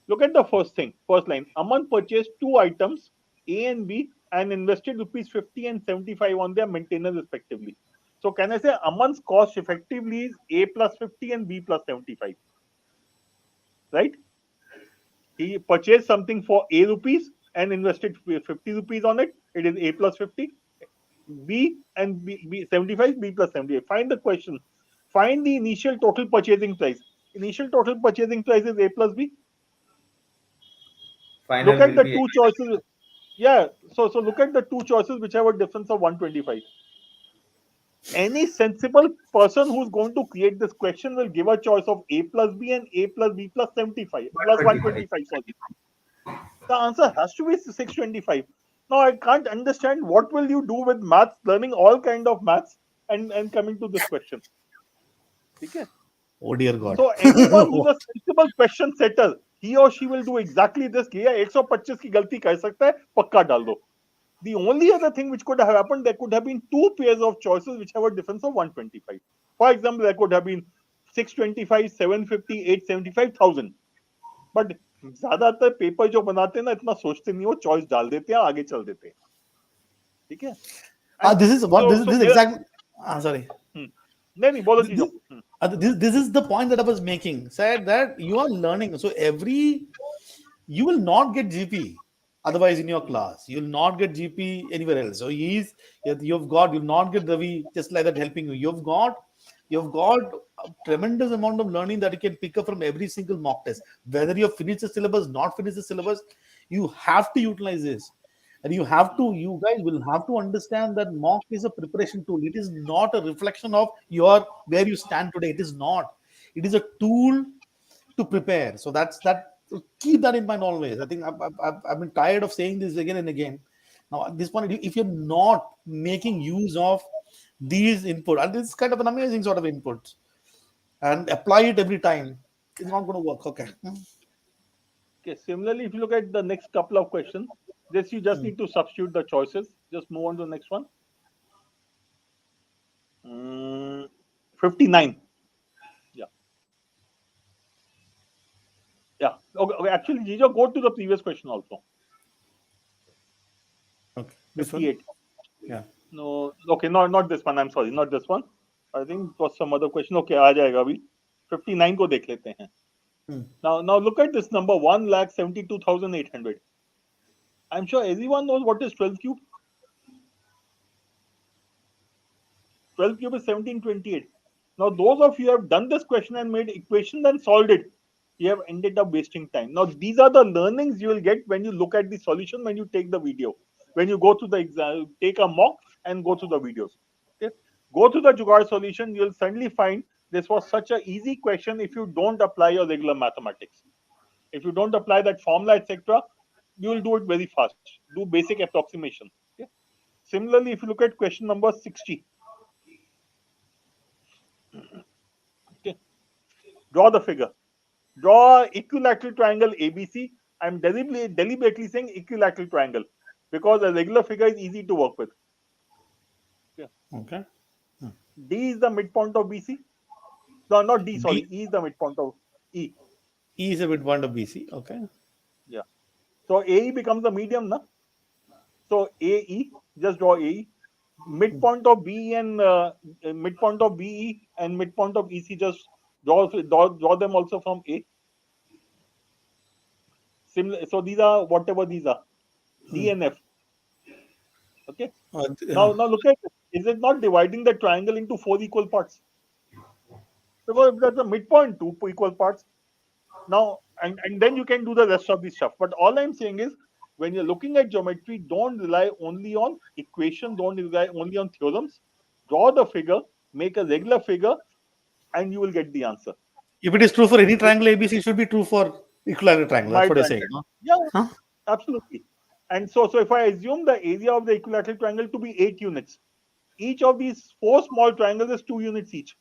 Look at the first thing, first line. Aman purchased two items, A and B, and invested rupees 50 and 75 on their maintenance respectively. So can I say Aman's cost effectively is A plus 50 and B plus 75, right? He purchased something for A rupees and invested 50 rupees on it. It is A plus 50. B and B 75, B plus 75. Find the question. Find the initial total purchasing price. Initial total purchasing price is A plus B. Look Final at will the be two choices. Yeah. So look at the two choices which have a difference of 125. Any sensible person who's going to create this question will give a choice of A plus B and A plus B plus 75 plus 125. 125. Sorry. The answer has to be 625. Now I can't understand what will you do with maths, learning all kind of maths and coming to this question. Okay. Oh dear God. So anyone who's a sensible question setter, he or she will do exactly this. कि ये 125 की गलती कर सकता है, पक्का डाल दो. The only other thing which could have happened, there could have been two pairs of choices which have a difference of 125. For example, there could have been 625, 750, 875, 1000. But ज्यादातर पेपर जो बनाते हैं ना इतना सोचते नहीं, वो चॉइस डाल देते हैं, आगे चल देते हैं. ठीक है. And This is what so this मेरा exact. Sorry. नहीं नहीं बोलो This, चीजों. this is the point that I was making. Said that you are learning. So you will not get GP otherwise in your class. You will not get GP anywhere else. So you'll not get Ravi just like that helping you. You've got a tremendous amount of learning that you can pick up from every single mock test. Whether you have finished the syllabus, not finished the syllabus, you have to utilize this. And you guys will have to understand that mock is a preparation tool. It is not a reflection of your where you stand today. It is not. It is a tool to prepare. So that's that. So keep that in mind always. I think I've been tired of saying this again and again. Now at this point, if you're not making use of these input, and this is kind of an amazing sort of input, and apply it every time, it's not going to work. Okay. Okay, similarly, if you look at the next couple of questions, this you just Hmm. need to substitute the choices. Just move on to the next one. 59. Yeah. Yeah. Okay. Actually, Jijo, go to the previous question also. Okay. This one. 58. Yeah. No. Okay. No, not this one. I'm sorry. Not this one. I think it was some other question. Okay. आ जाएगा अभी. 59 को देख लेते हैं. Hmm. Now look at this number 1,72,800. I'm sure everyone knows what is 12 cube. 12 cube is 1728. Now, those of you who have done this question and made equation and solved it, you have ended up wasting time. Now, these are the learnings you will get when you look at the solution, when you take the video, when you go to the exam, take a mock and go to the videos. Okay? Go to the Jugaad solution, you'll suddenly find this was such an easy question if you don't apply your regular mathematics. If you don't apply that formula, etc., you will do it very fast. Do basic approximation. Okay? Similarly, if you look at question number 60, okay, draw the figure. Draw equilateral triangle ABC. I'm deliberately saying equilateral triangle because a regular figure is easy to work with. Okay. Okay. D is the midpoint of BC. No, not D, sorry. B. E is the midpoint of E. E is a midpoint of BC. Okay. Yeah. So AE becomes the medium, na? So AE, just draw AE. Midpoint of BE and midpoint of BE and midpoint of EC, just draw them also from A. Similar. So these are whatever these are, D and F. Okay. Now look at it. Is it not dividing the triangle into 4 equal parts? Because that's a midpoint, 2 equal parts. Now, and then you can do the rest of the stuff. But all I'm saying is, when you're looking at geometry, don't rely only on equation, don't rely only on theorems. Draw the figure, make a regular figure, and you will get the answer. If it is true for any triangle ABC, it should be true for equilateral triangle. That's My what you're triangle. saying. No? Yeah, Huh? absolutely. And so if I assume the area of the equilateral triangle to be 8 units, each of these 4 small triangles is 2 units each.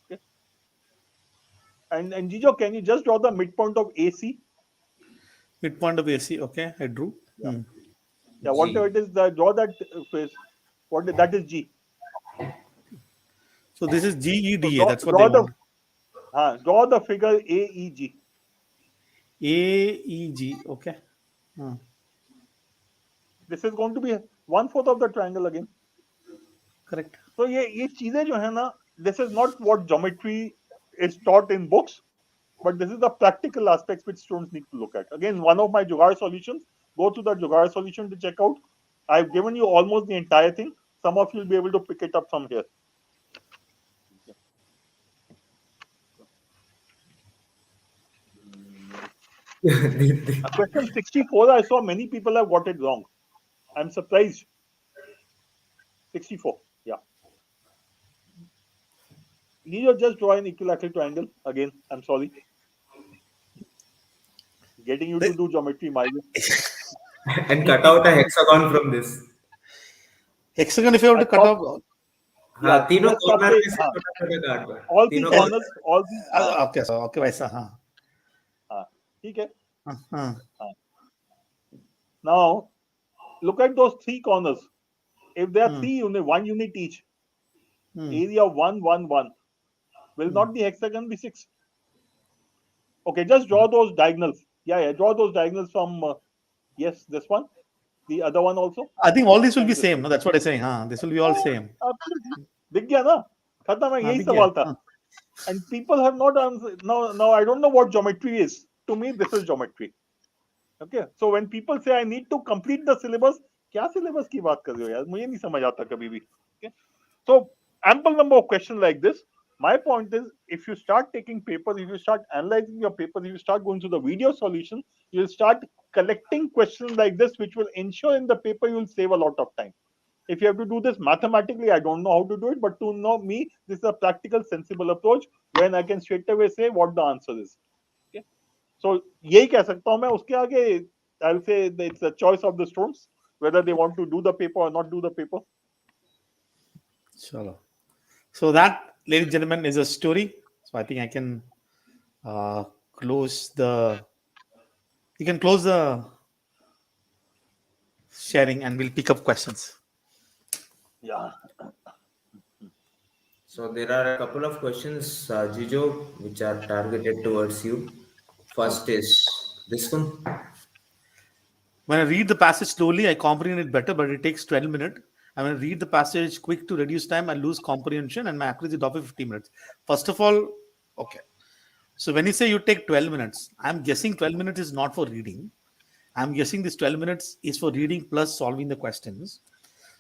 Okay. And Jijo, can you just draw the midpoint of AC? Midpoint of AC. Okay, I drew. Yeah. Hmm. Yeah, G. whatever it is, draw that face. That is G. So this is So GEDA. That's what they want. draw the figure AEG. AEG. Okay. Hmm. This is going to be 1/4 of the triangle again. Correct. So ये चीजें जो है ना, this is not what geometry is taught in books, but this is the practical aspects which students need to look at. Again, one of my Jugaad solutions. Go to the Jugaad solution to check out. I've given you almost the entire thing. Some of you will be able to pick it up from here. Question 64, I saw many people have got it wrong. I'm surprised. 64, yeah. You just draw an equilateral triangle. Again, I'm sorry. Getting you to do geometry my way. And cut out a hexagon from this. Hexagon, if you have to cut off. हाँ, तीनों just stop corner it, में से हाँ. छोटा-छोटा काट दो. All the तीनों corners, all the Okay, so okay, वैसा हाँ. हाँ, ठीक है. हाँ. Now, look at those 3 corners. If there are Hmm. 3 units, 1 unit each, Hmm. area of 1, 1, 1, will not the hexagon be 6? Okay, just draw those diagonals. Yeah, draw those diagonals from, yes, this one, the other one also. I think all these will And be this same. one. No, that's what I'm saying. Huh? This will be all same. Absolutely. दिख गया ना? खत्म है, हाँ, यही दिख गया. सवाल था. हाँ. And people have not answered. Now I don't know what geometry is. To me, this is geometry. Okay. So when people say I need to complete the syllabus, क्या syllabus की बात कर रहे हो यार? मुझे नहीं समझ आता कभी भी. Okay. So ample number of questions like this. My point is, if you start taking papers, if you start analyzing your papers, if you start going through the video solution, you'll start collecting questions like this, which will ensure in the paper you'll save a lot of time. If you have to do this mathematically, I don't know how to do it, but to know me, this is a practical, sensible approach when I can straight away say what the answer is. Okay. So यही कह सकता हूँ मैं. उसके आगे I'll say it's a choice of the students whether they want to do the paper or not do the paper. Chalo. So that, ladies and gentlemen, is a story. So I think I can close the. You can close the sharing, and we'll pick up questions. Yeah. So there are a couple of questions, Jijo, which are targeted towards you. First is this one. When I read the passage slowly, I comprehend it better, but it takes 12 minutes. And when I read the passage quick to reduce time, I lose comprehension and my accuracy drop by 50 minutes. First of all, okay. So when you say you take 12 minutes, I'm guessing 12 minutes is not for reading. I'm guessing this 12 minutes is for reading plus solving the questions.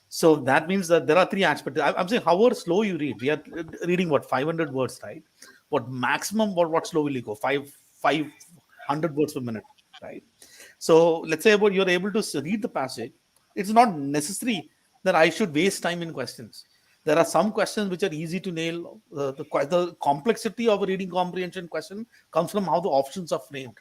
So that means that there are 3 aspects. I'm saying however slow you read. We are reading what 500 words, right? What maximum what slow will you go? 500 words per minute, right? So let's say about you're able to read the passage. It's not necessary that I should waste time in questions. There are some questions which are easy to nail. The complexity of a reading comprehension question comes from how the options are framed.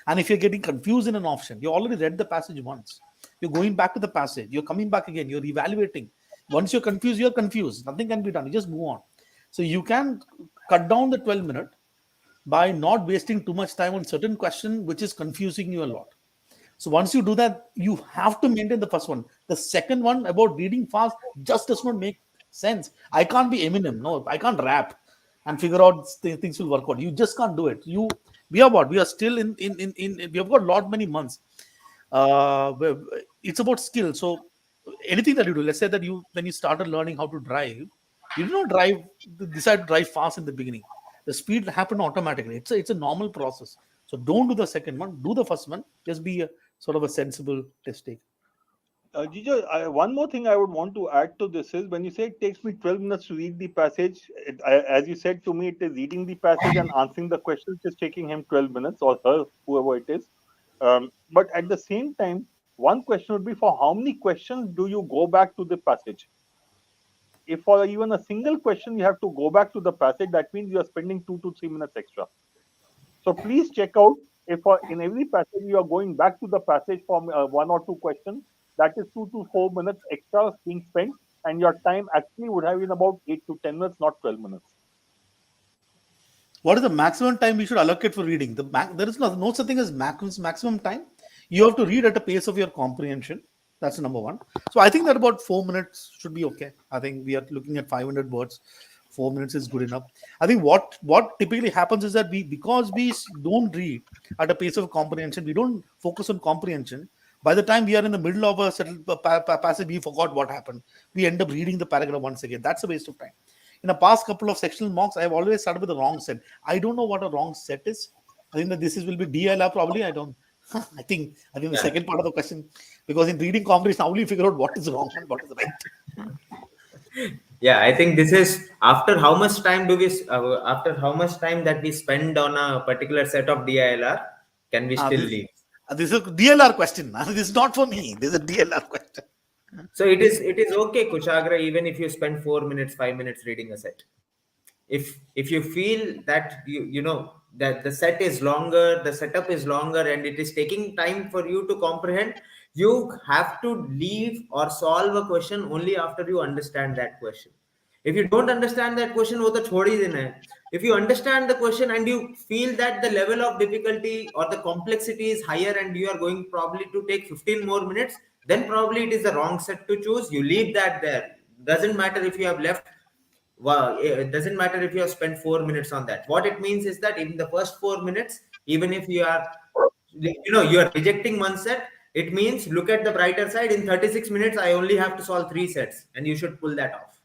And if you're getting confused in an option, you already read the passage once. You're going back to the passage. You're coming back again. You're evaluating. Once you're confused, you're confused. Nothing can be done. You just move on. So you can cut down the 12 minutes by not wasting too much time on certain question which is confusing you a lot. So once you do that, you have to maintain the first one. The second one about reading fast just does not make sense. I can't be Eminem. No, I can't rap. and figure out things will work out. You just can't do it. We are what? We are still we have got lot many months. It's about skill. So anything that you do, let's say that when you started learning how to drive, you did not decide to drive fast in the beginning. The speed happened automatically. It's a normal process. So don't do the second one. Do the first one. Just be a sort of a sensible test taker. Jijo, one more thing I would want to add to this is when you say it takes me 12 minutes to read the passage, as you said to me, it is reading the passage and answering the questions is taking him 12 minutes or her, whoever it is. But at the same time, one question would be for how many questions do you go back to the passage? If for even a single question you have to go back to the passage, that means you are spending 2 to 3 minutes extra. So please check out if in every passage you are going back to the passage for one or two questions, that is 2 to 4 minutes extra being spent, and your time actually would have been about 8 to 10 minutes, not 12 minutes. What is the maximum time we should allocate for reading? There is no such thing as maximum time. You have to read at a pace of your comprehension. That's number one. So I think that about 4 minutes should be okay. I think we are looking at 500 words. 4 minutes is good enough. I think what typically happens is that because we don't read at a pace of comprehension, we don't focus on comprehension. By the time we are in the middle of a settled passage, we forgot what happened. We end up reading the paragraph once again. That's a waste of time. In the past couple of sectional mocks, I have always started with the wrong set. I don't know what a wrong set is. I think that will be DLR probably. I don't. I think the second part of the question, because in reading comprehension, how do you figure out what is wrong and what is right? Yeah, I think this is after how much time after how much time that we spend on a particular set of DILR, can we still This, leave? this is a DLR question. This is not for me. This is a DLR question. So it is okay, Kushagra, even if you spend 4 minutes, 5 minutes reading a set. If you feel that you know that the set is longer, the setup is longer, and it is taking time for you to comprehend, you have to leave or solve a question only after you understand that question. If you don't understand that question, wo to chhod hi dena hai. If you understand the question and you feel that the level of difficulty or the complexity is higher and you are going probably to take 15 more minutes, then probably it is the wrong set to choose. You leave that there. Doesn't matter if you have left. Wow, it doesn't matter if you have spent 4 minutes on that. What it means is that in the first 4 minutes, even if you are rejecting one set, it means look at the brighter side. In 36 minutes, I only have to solve 3 sets, and you should pull that off.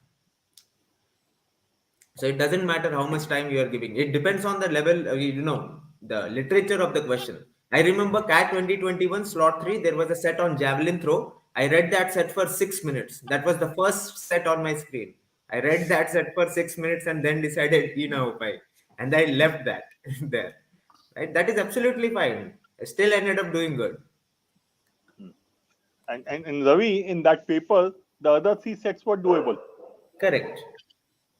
So it doesn't matter how much time you are giving. It depends on the level, the literature of the question. I remember CAT 2021 slot 3, there was a set on javelin throw. I read that set for 6 minutes. That was the first set on my screen. I read that set for 6 minutes and then decided, and I left that there. Right? That is absolutely fine. I still ended up doing good. And Ravi, in that paper, the other three sets were doable. Correct.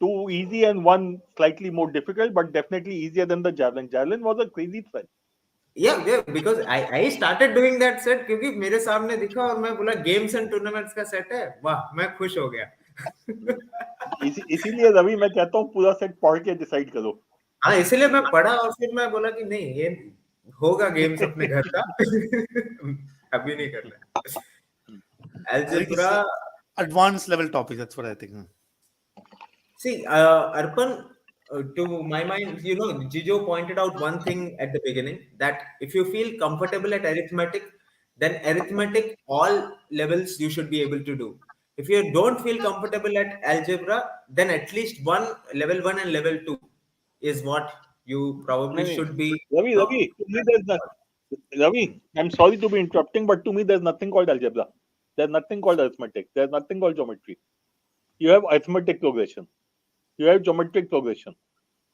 Two easy and one slightly more difficult, but definitely easier than the javelin. Javelin was a crazy threat. Yeah, because I started doing that set क्योंकि मेरे सामने दिखा और मैं बोला games and tournaments का set है, वाह मैं खुश हो गया. इसीलिए रवि मैं कहता हूँ पूरा सेट पढ़ के डिसाइड करो. हाँ, इसलिए मैं पढ़ा और फिर मैं बोला कि नहीं ये होगा गेम्स अपने घर का. अभी नहीं करना. Algebra, advanced level topic. That's what I think. see, Arpan, to my mind, Jijo pointed out one thing at the beginning, that if you feel comfortable at arithmetic, then arithmetic, all levels you should be able to do. If you don't feel comfortable at algebra, then at least level 1 and level 2 is what you probably should be. Ravi, to me Ravi, I'm sorry to be interrupting, but to me there's nothing called algebra. There's nothing called arithmetic. There's nothing called geometry. You have arithmetic progression. You have geometric progression.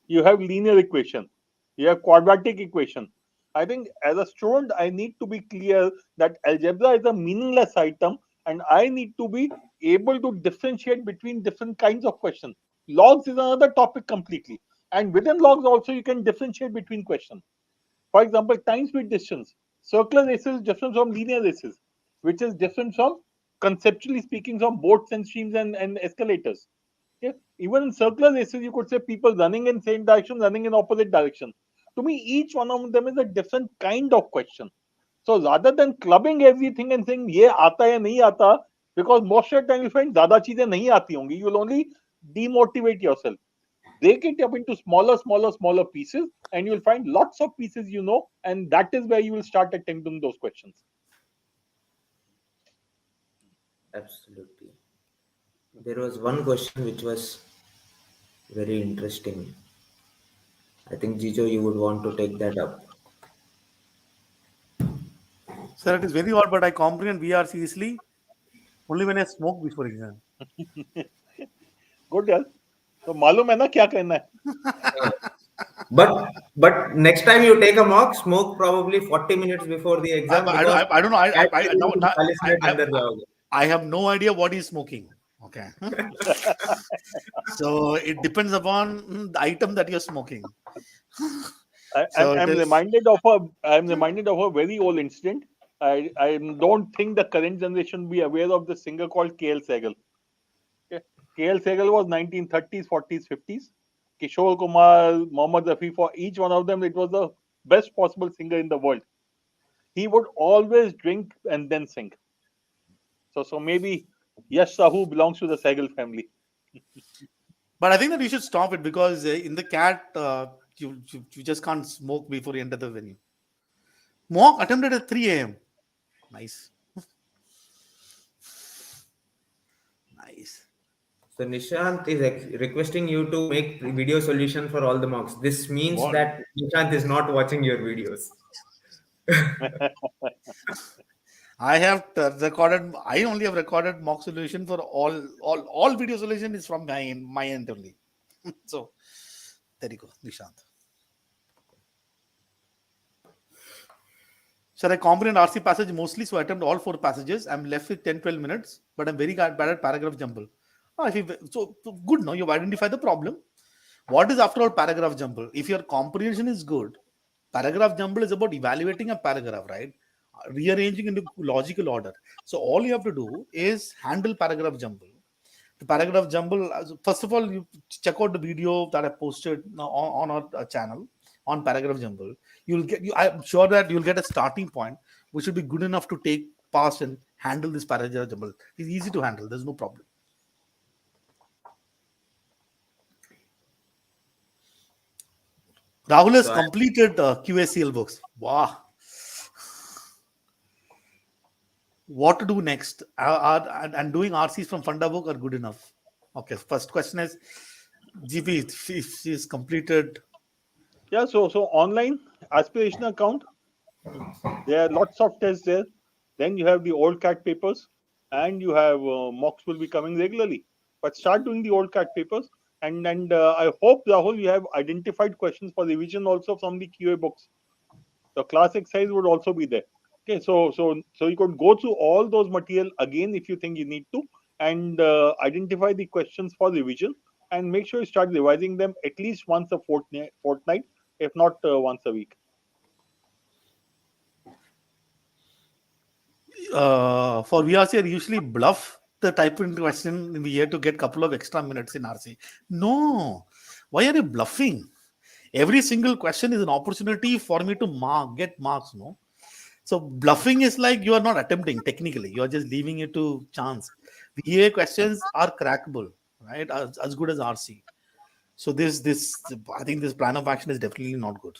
You have linear equation. You have quadratic equation. I think as a student, I need to be clear that algebra is a meaningless item, and I need to be able to differentiate between different kinds of questions. Logs is another topic completely. And within logs also, you can differentiate between questions. For example, time speed distance. Circular races is different from linear races, which is different from, conceptually speaking, from boats and streams and escalators. Yeah? Even in circular races, you could say people running in same direction, running in opposite direction. To me, each one of them is a different kind of question. So rather than clubbing everything and saying ये आता है नहीं आता, because most of the time you find ज़्यादा चीजें नहीं आती होंगी, you will only demotivate yourself. break it up into smaller pieces, and you'll find lots of pieces, and that is where you will start attempting those questions. Absolutely. There was one question which was very interesting. I think Jijo, you would want to take that up. Sir, it is very odd, but I comprehend VR seriously only when I smoke before exam. Good, यार. तो मालूम है ना क्या करना है. Uh, but next time you take a mock, smoke probably 40 minutes before the exam because I don't know. that time तुम 40 minute अंदर जाओगे. I have no idea what he's smoking. Okay. So it depends upon the item that you're smoking. So it I'm is. reminded of a very old incident. I don't think the current generation will be aware of the singer called KL Sehgal. Okay. KL Sehgal was 1930s, 40s, 50s. Kishore Kumar, Mohammad Rafi, for each one of them, it was the best possible singer in the world. He would always drink and then sing. So maybe Yash Sahu belongs to the Sehgal family. But I think that you should stop it because in the cat, you just can't smoke before you enter the venue. Mock attempted at 3 a.m. Nice. Nice. So Nishant is requesting you to make video solution for all the mocks. This means What? that Nishant is not watching your videos. I have recorded. I only have recorded mock solution for all video solution is from my end only. So there you go, Nishant. Sir, I comprehend RC passage mostly, so I attempt all 4 passages. I'm left with 10-12 minutes, but I'm very bad at paragraph jumble. So good, no? You've identified the problem. What is after all paragraph jumble? If your comprehension is good, paragraph jumble is about evaluating a paragraph, right? Rearranging into logical order. So all you have to do is handle paragraph jumble. The paragraph jumble, first of all, you check out the video that I posted on our channel on paragraph jumble. I'm sure that you'll get a starting point which should be good enough to take past and handle this paragraph jumble. It's easy to handle. There's no problem. Rahul has So completed QACL books. Wow. What to do next? And doing RCs from Funda book are good enough. Okay, first question is GP, if she's completed. Yeah, so online aspiration account, there are lots of tests there. Then you have the old cat papers, and you have mocks will be coming regularly. But start doing the old cat papers, and I hope, Rahul, you have identified questions for revision also from the QA books. The class exercise would also be there. Okay, so you could go through all those material again if you think you need to, and identify the questions for revision, and make sure you start revising them at least once a fortnight, if not once a week. For VRC, I usually bluff the type in question in the year to get a couple of extra minutes in RC. No, why are you bluffing? Every single question is an opportunity for me to get marks. No, so bluffing is like you are not attempting technically; you are just leaving it to chance. The EA questions are crackable, right? As good as RC. So this I think this plan of action is definitely not good.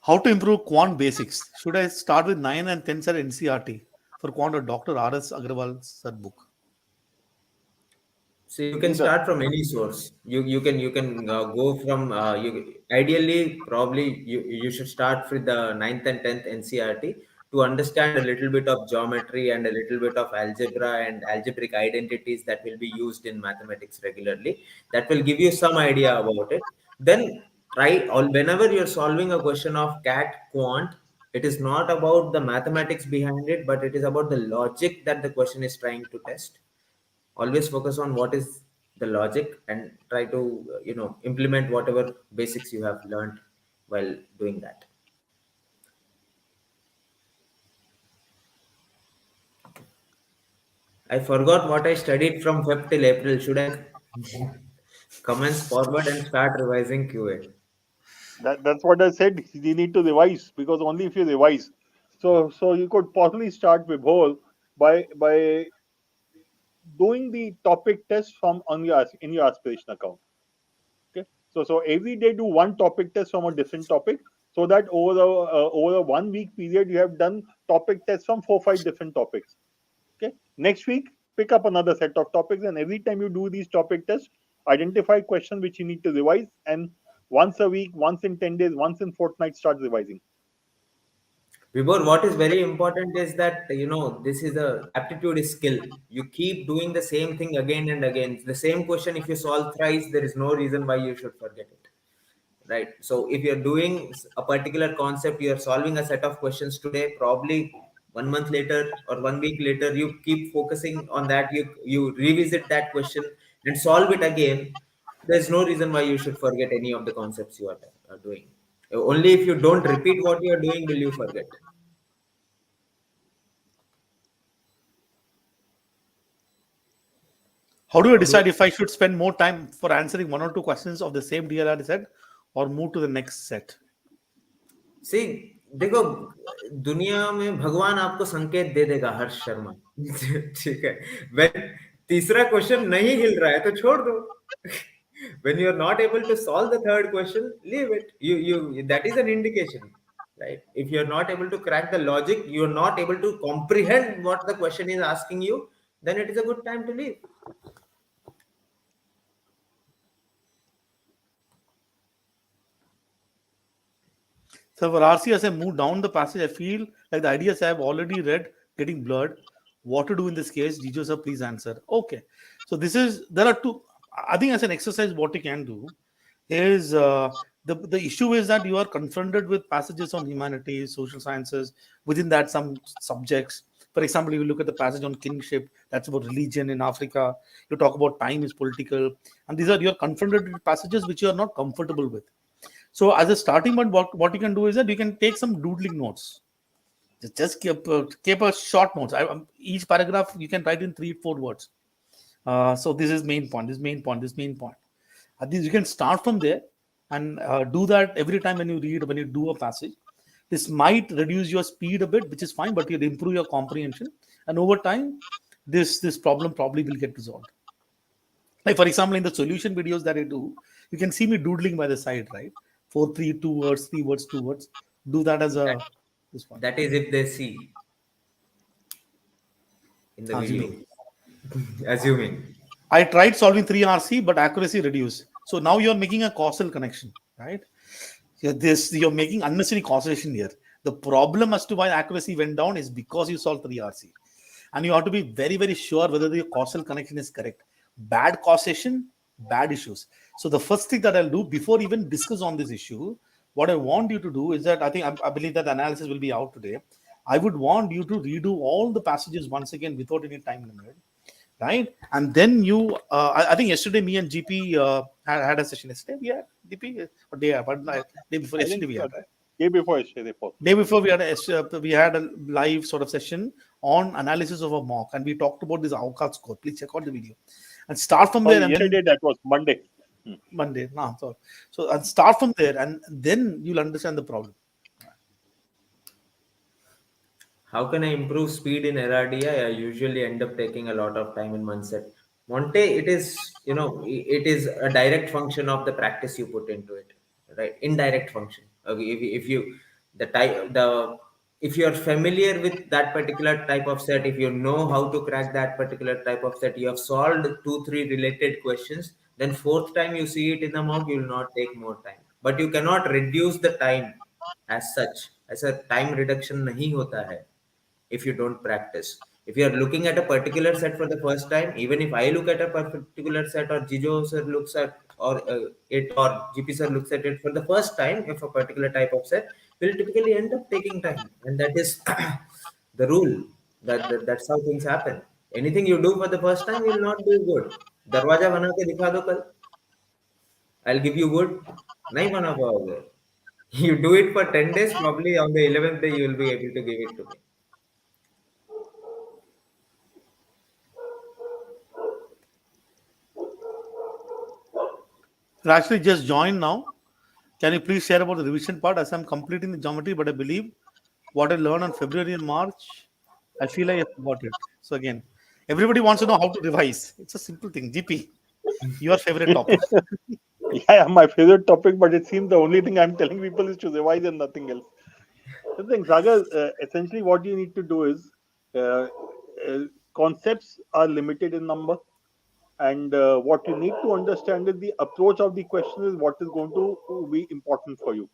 How to improve quant basics? Should I start with 9 and 10 set NCRT for quant or Dr. R.S. Agrawal's book? So you can Either. start from any source. You can go from you ideally probably you should start with the ninth and 10th NCRT to understand a little bit of geometry and a little bit of algebra and algebraic identities that will be used in mathematics regularly. That will give you some idea about it. Then try all whenever you're solving a question of cat quant. It is not about the mathematics behind it, but it is about the logic that the question is trying to test. Always focus on what is the logic and try to implement whatever basics you have learned while doing that. I forgot what I studied from Feb till April. Should I commence forward and start revising QA? That's what I said. You need to revise, because only if you revise. So you could possibly start with whole, by doing the topic test from on your in your aspiration account. Okay, so every day do one topic test from a different topic, so that over a 1 week period you have done topic tests from 4 5 different topics. Okay, next week pick up another set of topics, and every time you do these topic tests, identify questions which you need to revise, and once a week, once in 10 days, once in fortnight, start revising. Vibhor, what is very important is that this is a aptitude is skill. You keep doing the same thing again and again. The same question, if you solve thrice, there is no reason why you should forget it. Right? So if you're doing a particular concept, you're solving a set of questions today, probably 1 month later or 1 week later, you keep focusing on that, you revisit that question and solve it again. There's no reason why you should forget any of the concepts you are doing. Only if you don't repeat what you are doing will you forget. How do you How do decide if I should spend more time for answering one or two questions of the same DLR set or move to the next set? सी देखो, दुनिया में भगवान आपको संकेत दे देगा, हर्ष शर्मा। ठीक है, when तीसरा क्वेश्चन नहीं हिल रहा है तो छोड़ दो। When you are not able to solve the third question, leave it. You that is an indication, right? If you are not able to crack the logic, you are not able to comprehend what the question is asking you, then it is a good time to leave. So for RC, as I move down the passage, I feel like the ideas I have already read getting blurred. What to do in this case? Jijo sir, please answer. Okay. So there are two. I think as an exercise, what you can do is the issue is that you are confronted with passages on humanities, social sciences, within that some subjects. For example, if you look at the passage on kingship, that's about religion in Africa. You talk about time is political, and these are you're confronted with passages which you are not comfortable with. So as a starting point, what you can do is that you can take some doodling notes. Just keep a short notes. Each paragraph you can write in 3 4 words. So this is main point. This main point. This main point. You can start from there and do that every time when you read, when you do a passage. This might reduce your speed a bit, which is fine, but you'll improve your comprehension. And over time, this problem probably will get resolved. Like for example, in the solution videos that I do, you can see me doodling by the side, right? 4 3 2 words, 3 words, 2 words. Do that as That, a this one. that is if they see in the video. Assuming. Assuming. I tried solving 3 RC, but accuracy reduced. So now you're making a causal connection, right? You're making unnecessary causation here. The problem as to why accuracy went down is because you solved 3 RC. And you have to be very, very sure whether the causal connection is correct. Bad causation, bad issues. So the first thing that I'll do before even discuss on this issue, what I want you to do is that I believe that the analysis will be out today. I would want you to redo all the passages once again without any time limit, right? And then I think yesterday me and GP had a session. Yesterday we had GP or day before I yesterday think we had, right? day before yesterday. Day before we had a live sort of session on analysis of a mock, and we talked about this outcast score. Please check out the video and start from there. Sorry, And yesterday then that was Monday. Monday, nah, so and start from there, and then you'll understand the problem. How can I improve speed in LRDI? I usually end up taking a lot of time in one set. Monte, it is, it is a direct function of the practice you put into it, right? Indirect function. Okay, if you, the type, if you are familiar with that particular type of set, if you know how to crack that particular type of set, you have solved 2 3 related questions, then fourth time you see it in the mock, you will not take more time. But you cannot reduce the time as such. As a time reduction nahi hota hai if you don't practice. If you are looking at a particular set for the first time, even if I look at a particular set or Jijo sir looks at it or GP sir looks at it for the first time, if a particular type of set will typically end up taking time, and that is the rule. That's how things happen. Anything you do for the first time will not do good. दरवाजा बना के दिखा दो कल, I'll give you wood. नहीं बना पाओगे. You do it for 10 days, probably on the 11th day you will be able to give it to me. You actually just joined now. Can you please share about the revision part as I'm completing the geometry? But I believe what I learned on February and March I feel like I forgot it. So again, everybody wants to know how to revise. It's a simple thing. GP, your favorite topic. Yeah, my favorite topic, but it seems the only thing I'm telling people is to revise and nothing else. The thing, Sagar, essentially what you need to do is uh, uh, concepts are limited in number, and what you need to understand is the approach of the question is what is going to be important for you.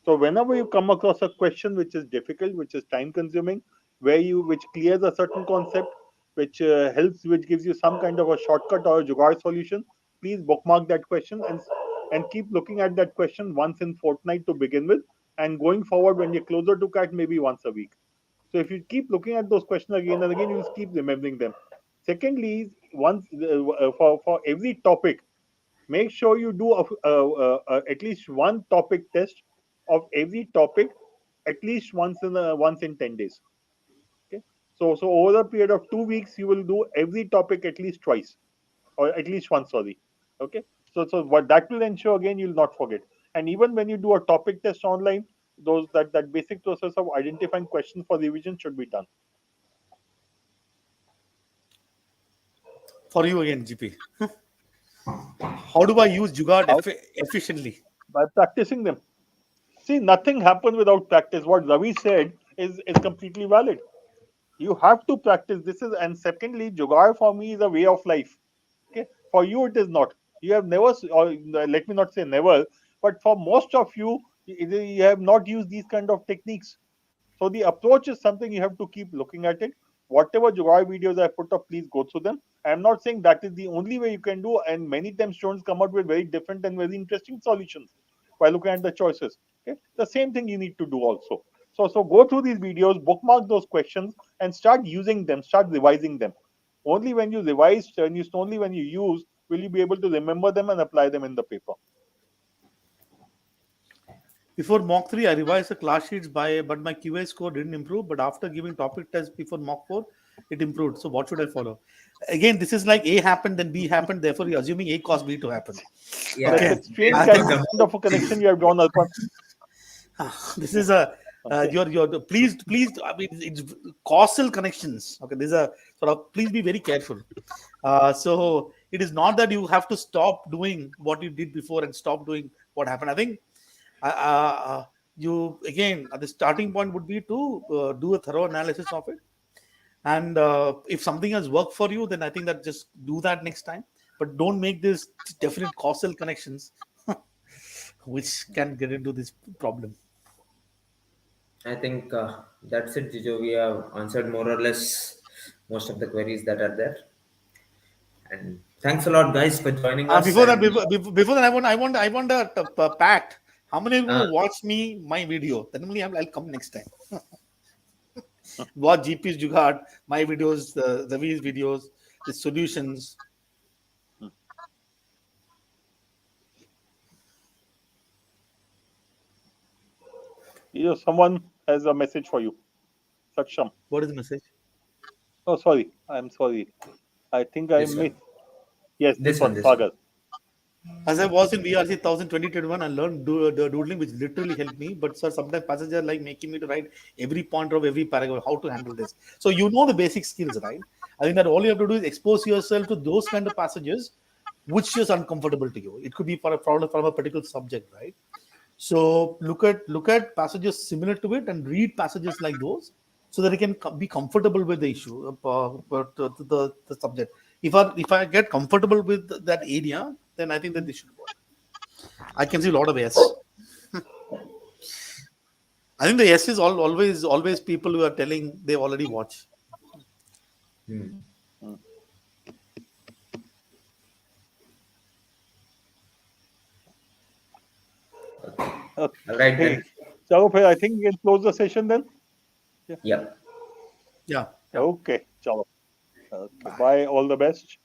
So whenever you come across a question which is difficult, which is time consuming, which clears a certain concept, which helps, which gives you some kind of a shortcut or a jugaad solution, please bookmark that question and keep looking at that question once in fortnight to begin with, and going forward when you're closer to CAT, maybe once a week. So if you keep looking at those questions again and again, you'll keep remembering them. Secondly, once for every topic, make sure you do at least one topic test of every topic at least once in 10 days. Okay, so over a period of 2 weeks you will do every topic at least twice, or at least once, sorry. Okay, so what that will ensure, again, you'll not forget. And even when you do a topic test online, those that basic process of identifying questions for revision should be done. For you again, GP. How do I use Jugaad How? efficiently? By practicing them. See, nothing happens without practice. What Ravi said is completely valid. You have to practice. This is, and secondly, Jugaad for me is a way of life. Okay, for you it is not. You have never, or let me not say never, but for most of you, you have not used these kind of techniques. So the approach is something you have to keep looking at it. Whatever Jugaad videos I put up, please go through them. I am not saying that is the only way you can do, and many times students come out with very different and very interesting solutions by looking at the choices. Okay, the same thing you need to do also. So go through these videos, bookmark those questions, and start using them. Start revising them. Only when you revise, and only when you use, will you be able to remember them and apply them in the paper. Before mock 3, I revised the class sheets but my QA score didn't improve. But after giving topic test before mock 4, it improved. So what should I follow? Again, this is like A happened, then B happened. Therefore, you're assuming A caused B to happen. Yeah, That's a Okay. strange I there's no think kind jump. of a connection you have drawn, Alpan. this is a Okay. your please. I mean, it's causal connections. Okay, these are sort of, please be very careful. So it is not that you have to stop doing what you did before and stop doing what happened. I think you again the starting point would be to do a thorough analysis of it, and if something has worked for you, then I think that just do that next time, but don't make this definite causal connections which can get into this problem. I think that's it, Jijo. We have answered more or less most of the queries that are there. And thanks a lot, guys, for joining us. Before that, And before that, I want a pact. How many are going uh, to watch me my video? Then only I'll come next time. Watch GP's Jugaad, my videos, the Ravi's videos, the solutions. Someone has a message for you. Saksham. What is the message? Oh, sorry. I'm sorry. I think I this one, missed. Yes, this one, this one. Sagar. As I was in VRC 2021, I learned doodling, which literally helped me. But sir, sometimes passages are like making me to write every point of every paragraph, how to handle this. So you know the basic skills, right? I think that all you have to do is expose yourself to those kind of passages which is uncomfortable to you. It could be for a problem from a particular subject, right? So look at passages similar to it and read passages like those so that you can be comfortable with the issue, the subject. If I get comfortable with that area, then I think that this should work. I can see a lot of yes. I think the yes is always people who are telling they already watch. Hmm. Hmm. All right Okay. then. So I think we can close the session then. Yeah. Yep. Yeah, yeah. Okay. Chalo. Okay. Bye. All the best.